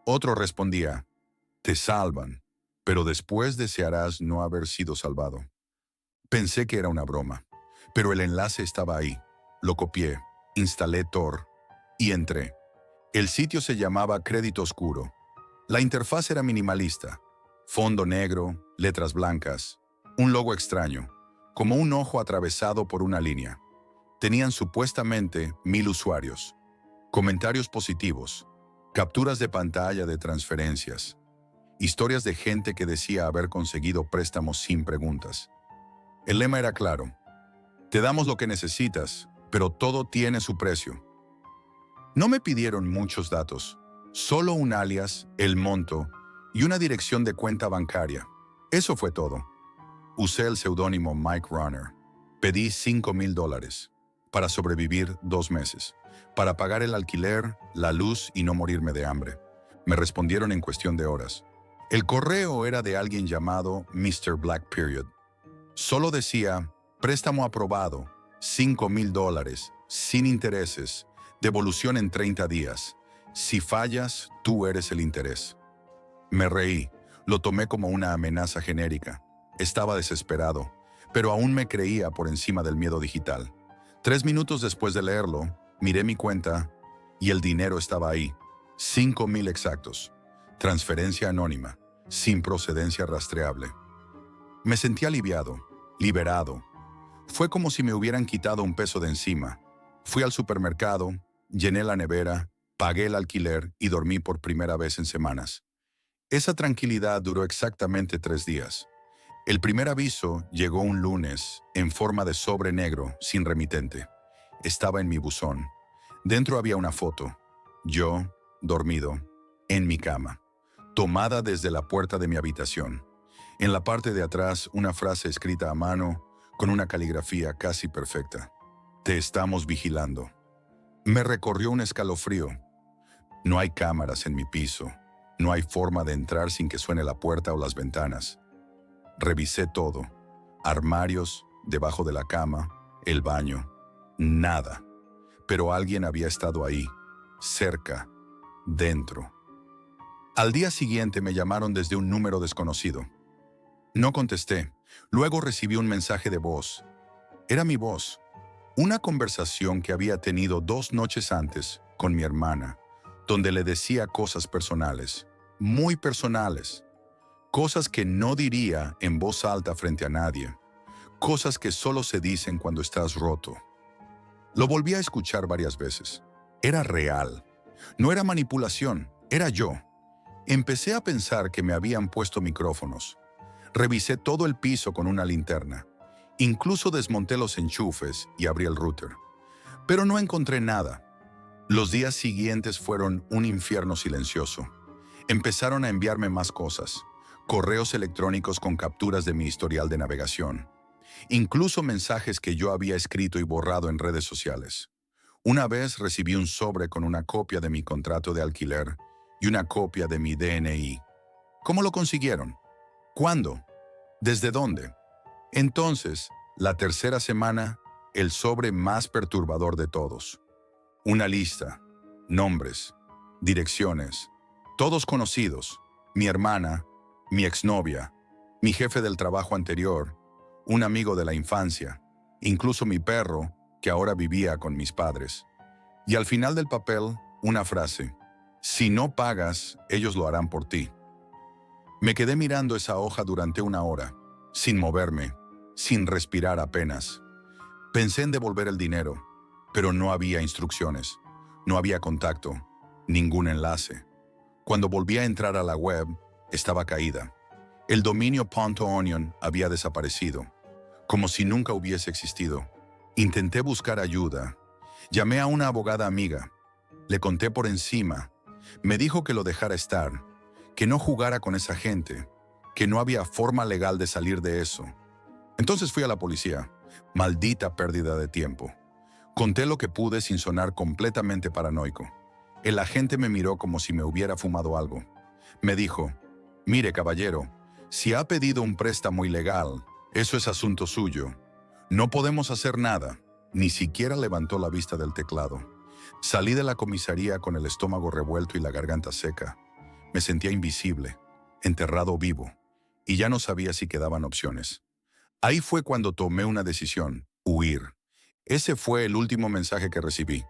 Otro respondía, te salvan, pero después desearás no haber sido salvado. Pensé que era una broma, pero el enlace estaba ahí. Lo copié, instalé Tor y entré. El sitio se llamaba Crédito Oscuro. La interfaz era minimalista. Fondo negro, letras blancas, un logo extraño, como un ojo atravesado por una línea. Tenían supuestamente 1000 usuarios. Comentarios positivos, capturas de pantalla de transferencias, historias de gente que decía haber conseguido préstamos sin preguntas. El lema era claro, te damos lo que necesitas, pero todo tiene su precio. No me pidieron muchos datos, solo un alias, el monto y una dirección de cuenta bancaria. Eso fue todo. Usé el seudónimo Mike Runner. Pedí $5,000 para sobrevivir 2 meses, para pagar el alquiler, la luz y no morirme de hambre. Me respondieron en cuestión de horas. El correo era de alguien llamado Mr. Black Period. Solo decía, préstamo aprobado, $5,000, sin intereses, devolución en 30 días. Si fallas, tú eres el interés. Me reí, lo tomé como una amenaza genérica. Estaba desesperado, pero aún me creía por encima del miedo digital. 3 minutos después de leerlo, miré mi cuenta y el dinero estaba ahí. 5,000 exactos. Transferencia anónima, sin procedencia rastreable. Me sentí aliviado, liberado. Fue como si me hubieran quitado un peso de encima. Fui al supermercado, llené la nevera, pagué el alquiler y dormí por primera vez en semanas. Esa tranquilidad duró exactamente 3 días. El primer aviso llegó un lunes, en forma de sobre negro, sin remitente. Estaba en mi buzón. Dentro había una foto. Yo, dormido, en mi cama, tomada desde la puerta de mi habitación. En la parte de atrás, una frase escrita a mano, con una caligrafía casi perfecta. Te estamos vigilando. Me recorrió un escalofrío. No hay cámaras en mi piso. No hay forma de entrar sin que suene la puerta o las ventanas. Revisé todo. Armarios, debajo de la cama, el baño. Nada. Pero alguien había estado ahí, cerca, dentro. Al día siguiente me llamaron desde un número desconocido. No contesté. Luego recibí un mensaje de voz. Era mi voz. Una conversación que había tenido 2 noches antes con mi hermana, donde le decía cosas personales, muy personales. Cosas que no diría en voz alta frente a nadie. Cosas que solo se dicen cuando estás roto. Lo volví a escuchar varias veces. Era real. No era manipulación, era yo. Empecé a pensar que me habían puesto micrófonos. Revisé todo el piso con una linterna. Incluso desmonté los enchufes y abrí el router. Pero no encontré nada. Los días siguientes fueron un infierno silencioso. Empezaron a enviarme más cosas. Correos electrónicos con capturas de mi historial de navegación. Incluso mensajes que yo había escrito y borrado en redes sociales. Una vez recibí un sobre con una copia de mi contrato de alquiler y una copia de mi DNI. ¿Cómo lo consiguieron? ¿Cuándo? ¿Desde dónde? Entonces, la tercera semana, el sobre más perturbador de todos. Una lista, nombres, direcciones, todos conocidos, mi hermana, mi exnovia, mi jefe del trabajo anterior, un amigo de la infancia, incluso mi perro, que ahora vivía con mis padres. Y al final del papel, una frase, si no pagas, ellos lo harán por ti. Me quedé mirando esa hoja durante 1 hora, sin moverme, sin respirar apenas. Pensé en devolver el dinero, pero no había instrucciones, no había contacto, ningún enlace. Cuando volví a entrar a la web, estaba caída. El dominio Ponto Onion había desaparecido, como si nunca hubiese existido. Intenté buscar ayuda. Llamé a una abogada amiga. Le conté por encima. Me dijo que lo dejara estar, que no jugara con esa gente, que no había forma legal de salir de eso. Entonces fui a la policía. Maldita pérdida de tiempo. Conté lo que pude sin sonar completamente paranoico. El agente me miró como si me hubiera fumado algo. Me dijo, mire caballero, si ha pedido un préstamo ilegal, eso es asunto suyo. No podemos hacer nada. Ni siquiera levantó la vista del teclado. Salí de la comisaría con el estómago revuelto y la garganta seca. Me sentía invisible, enterrado vivo, y ya no sabía si quedaban opciones. Ahí fue cuando tomé una decisión, huir. Ese fue el último mensaje que recibí.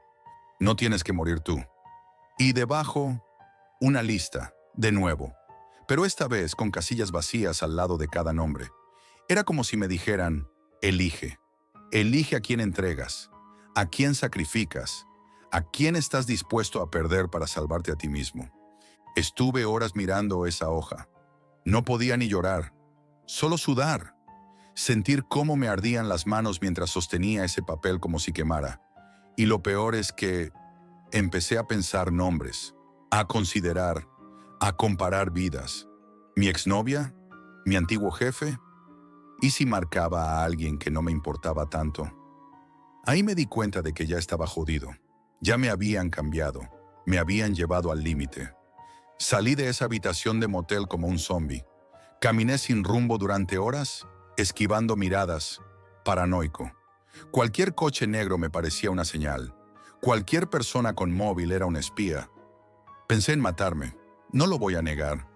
No tienes que morir tú. Y debajo, una lista, de nuevo, pero esta vez con casillas vacías al lado de cada nombre. Era como si me dijeran, elige. Elige a quién entregas, a quién sacrificas, a quién estás dispuesto a perder para salvarte a ti mismo. Estuve horas mirando esa hoja. No podía ni llorar, solo sudar. Sentir cómo me ardían las manos mientras sostenía ese papel como si quemara. Y lo peor es que empecé a pensar nombres, a considerar, a comparar vidas. ¿Mi exnovia? ¿Mi antiguo jefe? ¿Y si marcaba a alguien que no me importaba tanto? Ahí me di cuenta de que ya estaba jodido. Ya me habían cambiado, me habían llevado al límite. Salí de esa habitación de motel como un zombie. Caminé sin rumbo durante horas, esquivando miradas, paranoico. Cualquier coche negro me parecía una señal. Cualquier persona con móvil era un espía. Pensé en matarme, no lo voy a negar,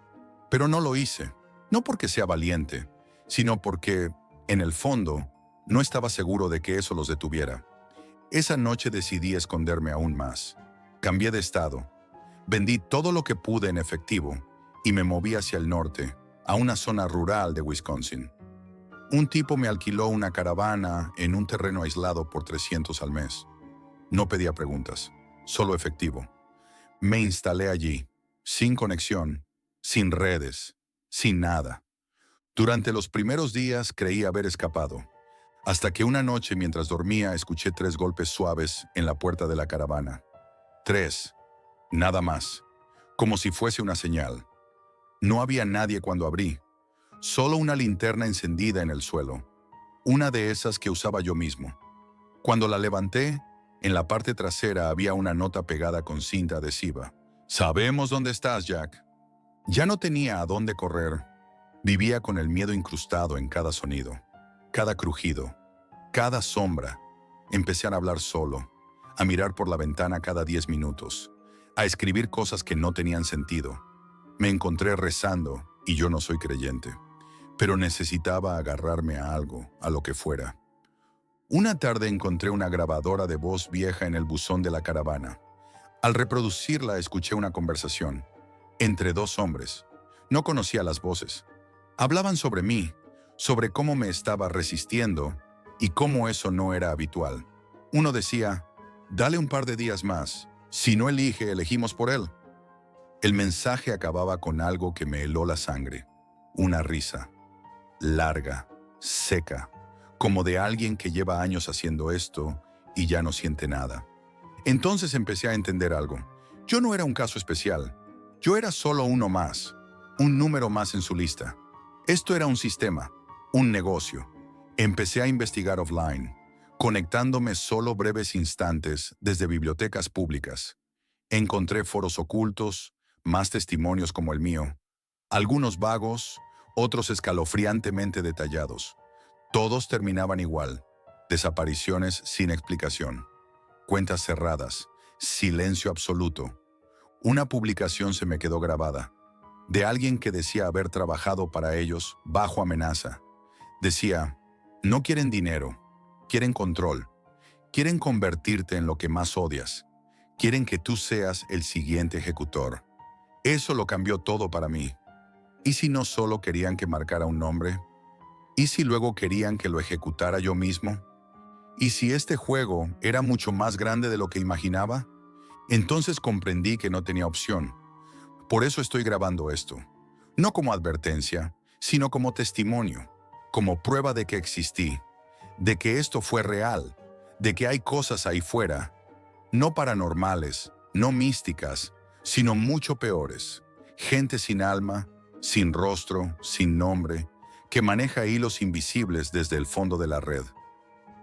pero no lo hice. No porque sea valiente, sino porque, en el fondo, no estaba seguro de que eso los detuviera. Esa noche decidí esconderme aún más. Cambié de estado. Vendí todo lo que pude en efectivo y me moví hacia el norte, a una zona rural de Wisconsin. Un tipo me alquiló una caravana en un terreno aislado por $300 al mes. No pedía preguntas, solo efectivo. Me instalé allí, sin conexión, sin redes, sin nada. Durante los primeros días creí haber escapado, hasta que una noche mientras dormía escuché 3 golpes suaves en la puerta de la caravana. 3, nada más, como si fuese una señal. No había nadie cuando abrí, solo una linterna encendida en el suelo, una de esas que usaba yo mismo. Cuando la levanté, en la parte trasera había una nota pegada con cinta adhesiva. Sabemos dónde estás, Jack. Ya no tenía a dónde correr. Vivía con el miedo incrustado en cada sonido, cada crujido, cada sombra. Empecé a hablar solo, a mirar por la ventana cada 10 minutos, a escribir cosas que no tenían sentido. Me encontré rezando, y yo no soy creyente, pero necesitaba agarrarme a algo, a lo que fuera. Una tarde encontré una grabadora de voz vieja en el buzón de la caravana. Al reproducirla escuché una conversación entre 2 hombres. No conocía las voces. Hablaban sobre mí, sobre cómo me estaba resistiendo y cómo eso no era habitual. Uno decía, dale un par de días más. Si no elige, elegimos por él. El mensaje acababa con algo que me heló la sangre. Una risa, larga, seca, como de alguien que lleva años haciendo esto y ya no siente nada. Entonces empecé a entender algo. Yo no era un caso especial. Yo era solo uno más, un número más en su lista. Esto era un sistema, un negocio. Empecé a investigar offline, conectándome solo breves instantes desde bibliotecas públicas. Encontré foros ocultos, más testimonios como el mío, algunos vagos, otros escalofriantemente detallados. Todos terminaban igual, desapariciones sin explicación, cuentas cerradas, silencio absoluto. Una publicación se me quedó grabada, de alguien que decía haber trabajado para ellos bajo amenaza. Decía, no quieren dinero, quieren control, quieren convertirte en lo que más odias, quieren que tú seas el siguiente ejecutor. Eso lo cambió todo para mí. ¿Y si no solo querían que marcara un nombre? ¿Y si luego querían que lo ejecutara yo mismo? ¿Y si este juego era mucho más grande de lo que imaginaba? Entonces comprendí que no tenía opción. Por eso estoy grabando esto. No como advertencia, sino como testimonio, como prueba de que existí, de que esto fue real, de que hay cosas ahí fuera, no paranormales, no místicas, sino mucho peores. Gente sin alma, sin rostro, sin nombre, que maneja hilos invisibles desde el fondo de la red.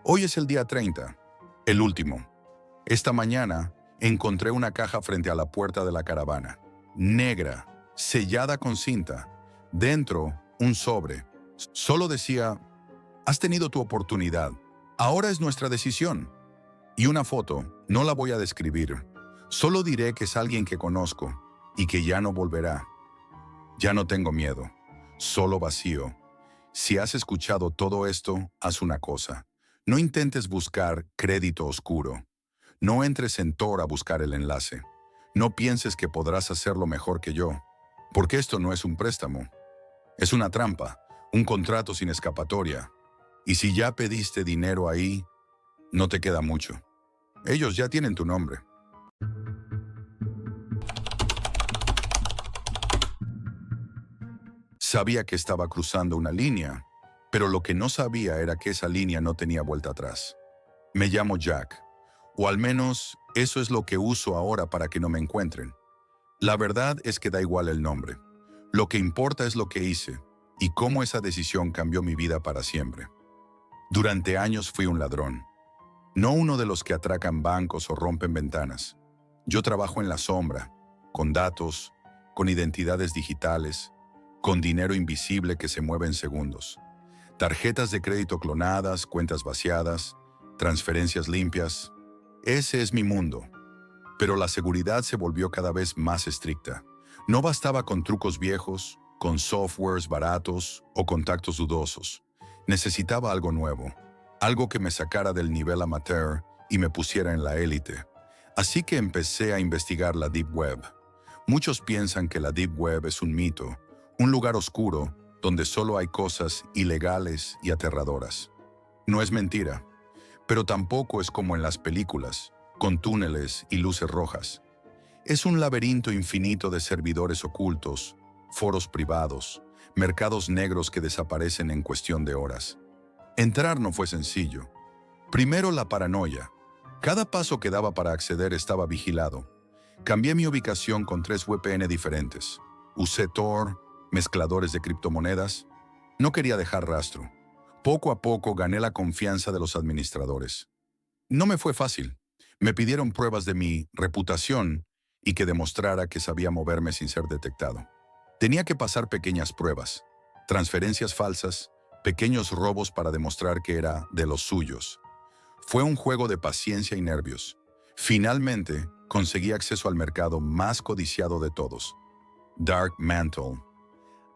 Hoy es el día 30, el último. Esta mañana encontré una caja frente a la puerta de la caravana, negra, sellada con cinta. Dentro, un sobre. Solo decía: has tenido tu oportunidad. Ahora es nuestra decisión. Y una foto, no la voy a describir. Solo diré que es alguien que conozco y que ya no volverá. Ya no tengo miedo, solo vacío. Si has escuchado todo esto, haz una cosa. No intentes buscar crédito oscuro. No entres en Tor a buscar el enlace. No pienses que podrás hacerlo mejor que yo, porque esto no es un préstamo. Es una trampa, un contrato sin escapatoria. Y si ya pediste dinero ahí, no te queda mucho. Ellos ya tienen tu nombre. Sabía que estaba cruzando una línea, pero lo que no sabía era que esa línea no tenía vuelta atrás. Me llamo Jack, o al menos eso es lo que uso ahora para que no me encuentren. La verdad es que da igual el nombre. Lo que importa es lo que hice y cómo esa decisión cambió mi vida para siempre. Durante años fui un ladrón. No uno de los que atracan bancos o rompen ventanas. Yo trabajo en la sombra, con datos, con identidades digitales, con dinero invisible que se mueve en segundos. Tarjetas de crédito clonadas, cuentas vaciadas, transferencias limpias. Ese es mi mundo. Pero la seguridad se volvió cada vez más estricta. No bastaba con trucos viejos, con softwares baratos o contactos dudosos. Necesitaba algo nuevo, algo que me sacara del nivel amateur y me pusiera en la élite. Así que empecé a investigar la Deep Web. Muchos piensan que la Deep Web es un mito, un lugar oscuro donde solo hay cosas ilegales y aterradoras. No es mentira, pero tampoco es como en las películas, con túneles y luces rojas. Es un laberinto infinito de servidores ocultos, foros privados, mercados negros que desaparecen en cuestión de horas. Entrar no fue sencillo. Primero la paranoia. Cada paso que daba para acceder estaba vigilado. Cambié mi ubicación con 3 VPN diferentes. Usé Tor, mezcladores de criptomonedas. No quería dejar rastro. Poco a poco gané la confianza de los administradores. No me fue fácil. Me pidieron pruebas de mi reputación y que demostrara que sabía moverme sin ser detectado. Tenía que pasar pequeñas pruebas, transferencias falsas, pequeños robos para demostrar que era de los suyos. Fue un juego de paciencia y nervios. Finalmente, conseguí acceso al mercado más codiciado de todos, Dark Mantle.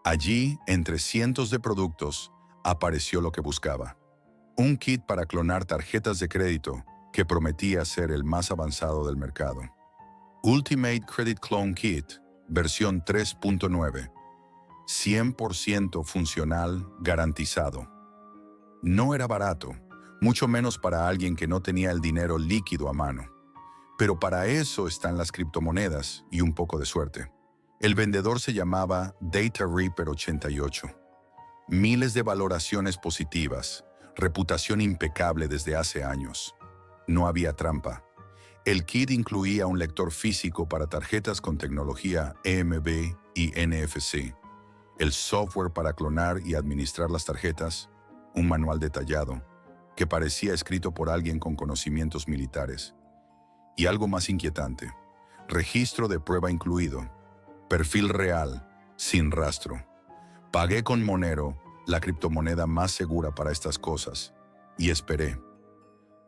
Allí, entre cientos de productos, apareció lo que buscaba. Un kit para clonar tarjetas de crédito que prometía ser el más avanzado del mercado. Ultimate Credit Clone Kit, versión 3.9. 100% funcional, garantizado. No era barato, mucho menos para alguien que no tenía el dinero líquido a mano. Pero para eso están las criptomonedas y un poco de suerte. El vendedor se llamaba Data Reaper 88. Miles de valoraciones positivas, reputación impecable desde hace años. No había trampa. El kit incluía un lector físico para tarjetas con tecnología EMB y NFC, el software para clonar y administrar las tarjetas, un manual detallado, que parecía escrito por alguien con conocimientos militares. Y algo más inquietante, registro de prueba incluido, perfil real, sin rastro. Pagué con Monero, la criptomoneda más segura para estas cosas, y esperé.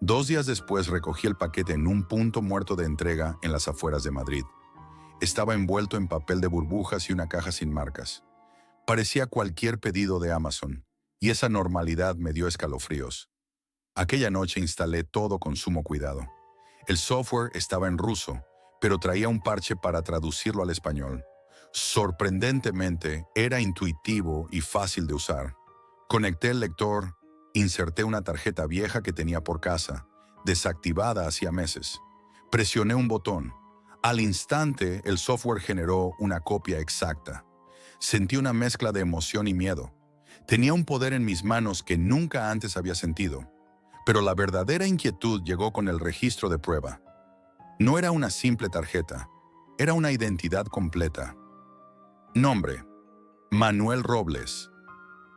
2 días después recogí el paquete en un punto muerto de entrega en las afueras de Madrid. Estaba envuelto en papel de burbujas y una caja sin marcas. Parecía cualquier pedido de Amazon, y esa normalidad me dio escalofríos. Aquella noche instalé todo con sumo cuidado. El software estaba en ruso, pero traía un parche para traducirlo al español. Sorprendentemente, era intuitivo y fácil de usar. Conecté el lector, inserté una tarjeta vieja que tenía por casa, desactivada hacía meses. Presioné un botón. Al instante, el software generó una copia exacta. Sentí una mezcla de emoción y miedo. Tenía un poder en mis manos que nunca antes había sentido. Pero la verdadera inquietud llegó con el registro de prueba. No era una simple tarjeta, era una identidad completa. Nombre: Manuel Robles.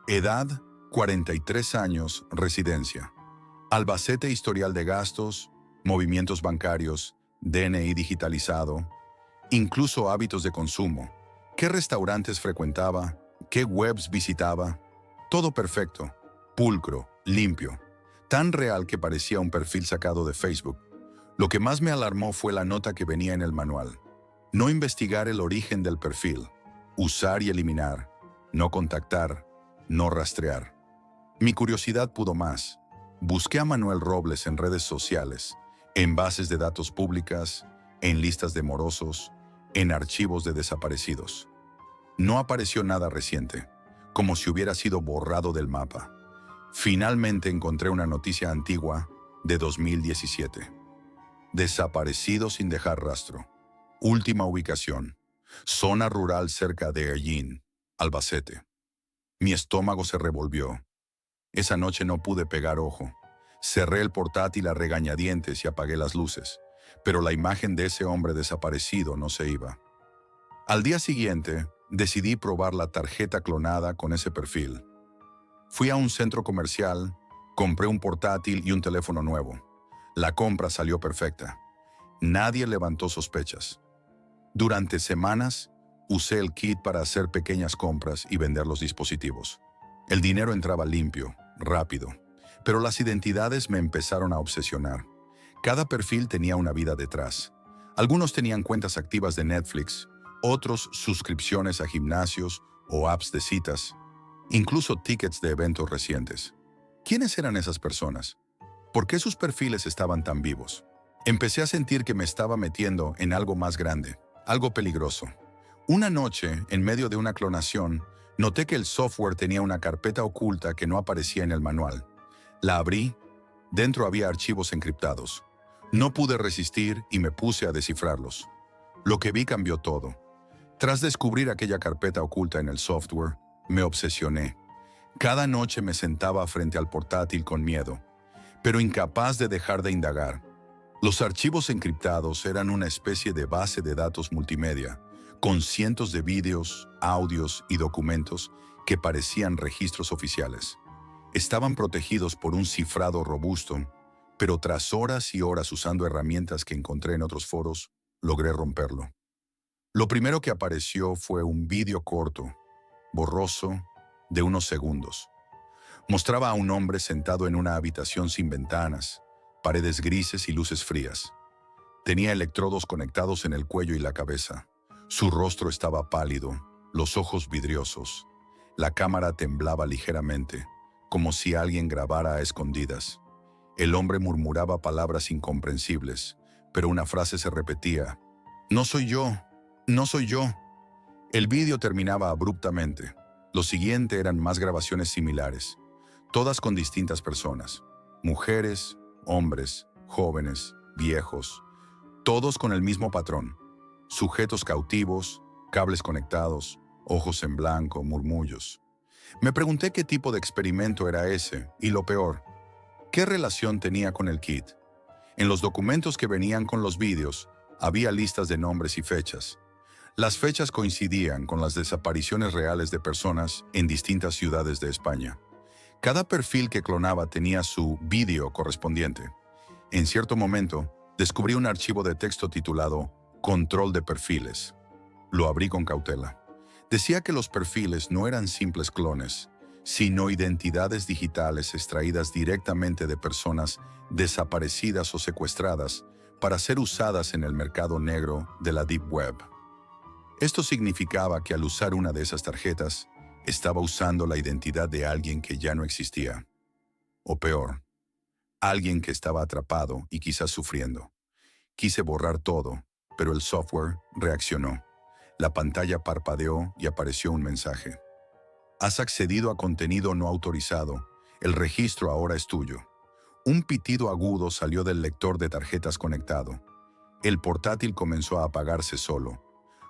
Edad: 43 años, residencia: Albacete, historial de gastos, movimientos bancarios, DNI digitalizado, incluso hábitos de consumo. ¿Qué restaurantes frecuentaba? ¿Qué webs visitaba? Todo perfecto, pulcro, limpio, tan real que parecía un perfil sacado de Facebook. Lo que más me alarmó fue la nota que venía en el manual. No investigar el origen del perfil, usar y eliminar, no contactar, no rastrear. Mi curiosidad pudo más. Busqué a Manuel Robles en redes sociales, en bases de datos públicas, en listas de morosos, en archivos de desaparecidos. No apareció nada reciente, como si hubiera sido borrado del mapa. Finalmente encontré una noticia antigua de 2017. Desaparecido sin dejar rastro. Última ubicación: zona rural cerca de Ellín, Albacete. Mi estómago se revolvió. Esa noche no pude pegar ojo. Cerré el portátil a regañadientes y apagué las luces, pero la imagen de ese hombre desaparecido no se iba. Al día siguiente, decidí probar la tarjeta clonada con ese perfil. Fui a un centro comercial, compré un portátil y un teléfono nuevo. La compra salió perfecta. Nadie levantó sospechas. Durante semanas, usé el kit para hacer pequeñas compras y vender los dispositivos. El dinero entraba limpio, rápido, pero las identidades me empezaron a obsesionar. Cada perfil tenía una vida detrás. Algunos tenían cuentas activas de Netflix, otros suscripciones a gimnasios o apps de citas, incluso tickets de eventos recientes. ¿Quiénes eran esas personas? ¿Por qué sus perfiles estaban tan vivos? Empecé a sentir que me estaba metiendo en algo más grande, algo peligroso. Una noche, en medio de una clonación, noté que el software tenía una carpeta oculta que no aparecía en el manual. La abrí. Dentro había archivos encriptados. No pude resistir y me puse a descifrarlos. Lo que vi cambió todo. Tras descubrir aquella carpeta oculta en el software, me obsesioné. Cada noche me sentaba frente al portátil con miedo, pero incapaz de dejar de indagar. Los archivos encriptados eran una especie de base de datos multimedia, con cientos de vídeos, audios y documentos que parecían registros oficiales. Estaban protegidos por un cifrado robusto, pero tras horas y horas usando herramientas que encontré en otros foros, logré romperlo. Lo primero que apareció fue un vídeo corto, borroso, de unos segundos. Mostraba a un hombre sentado en una habitación sin ventanas, paredes grises y luces frías. Tenía electrodos conectados en el cuello y la cabeza. Su rostro estaba pálido, los ojos vidriosos. La cámara temblaba ligeramente, como si alguien grabara a escondidas. El hombre murmuraba palabras incomprensibles, pero una frase se repetía: «No soy yo, no soy yo». El vídeo terminaba abruptamente. Lo siguiente eran más grabaciones similares, todas con distintas personas. Mujeres, hombres, jóvenes, viejos, todos con el mismo patrón. Sujetos cautivos, cables conectados, ojos en blanco, murmullos. Me pregunté qué tipo de experimento era ese, y lo peor, ¿qué relación tenía con el kit? En los documentos que venían con los vídeos, había listas de nombres y fechas. Las fechas coincidían con las desapariciones reales de personas en distintas ciudades de España. Cada perfil que clonaba tenía su vídeo correspondiente. En cierto momento, descubrí un archivo de texto titulado «Control de perfiles». Lo abrí con cautela. Decía que los perfiles no eran simples clones, sino identidades digitales extraídas directamente de personas desaparecidas o secuestradas para ser usadas en el mercado negro de la Deep Web. Esto significaba que al usar una de esas tarjetas, estaba usando la identidad de alguien que ya no existía. O peor, alguien que estaba atrapado y quizás sufriendo. Quise borrar todo, pero el software reaccionó. La pantalla parpadeó y apareció un mensaje. Has accedido a contenido no autorizado. El registro ahora es tuyo. Un pitido agudo salió del lector de tarjetas conectado. El portátil comenzó a apagarse solo.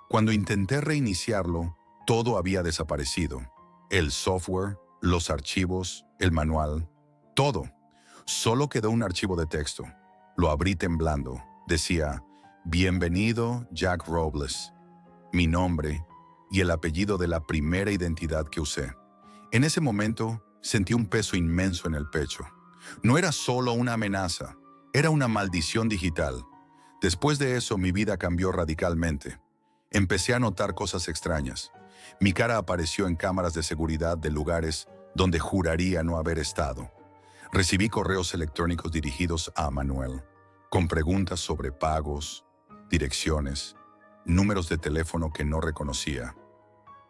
Cuando intenté reiniciarlo, todo había desaparecido. El software, los archivos, el manual, todo. Solo quedó un archivo de texto. Lo abrí temblando. Decía: Bienvenido, Jack Robles, mi nombre y el apellido de la primera identidad que usé. En ese momento sentí un peso inmenso en el pecho. No era solo una amenaza, era una maldición digital. Después de eso, mi vida cambió radicalmente. Empecé a notar cosas extrañas. Mi cara apareció en cámaras de seguridad de lugares donde juraría no haber estado. Recibí correos electrónicos dirigidos a Manuel, con preguntas sobre pagos, direcciones, números de teléfono que no reconocía.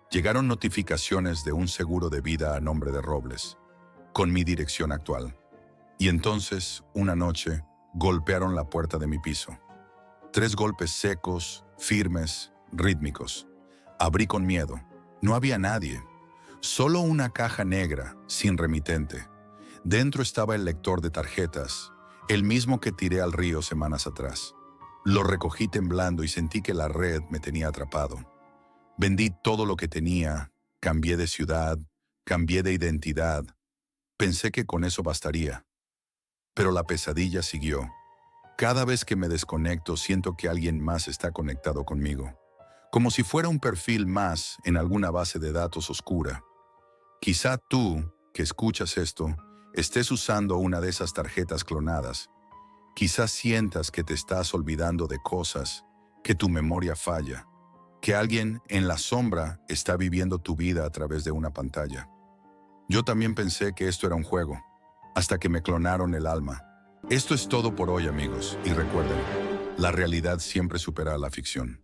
Llegaron notificaciones de un seguro de vida a nombre de Robles, con mi dirección actual. Y entonces, una noche, golpearon la puerta de mi piso. 3 golpes secos, firmes, rítmicos. Abrí con miedo. No había nadie. Solo una caja negra, sin remitente. Dentro estaba el lector de tarjetas, el mismo que tiré al río semanas atrás. Lo recogí temblando y sentí que la red me tenía atrapado. Vendí todo lo que tenía, cambié de ciudad, cambié de identidad. Pensé que con eso bastaría. Pero la pesadilla siguió. Cada vez que me desconecto siento que alguien más está conectado conmigo, como si fuera un perfil más en alguna base de datos oscura. Quizá tú, que escuchas esto, estés usando una de esas tarjetas clonadas. Quizás sientas que te estás olvidando de cosas, que tu memoria falla, que alguien en la sombra está viviendo tu vida a través de una pantalla. Yo también pensé que esto era un juego, hasta que me clonaron el alma. Esto es todo por hoy, amigos, y recuerden, la realidad siempre supera a la ficción.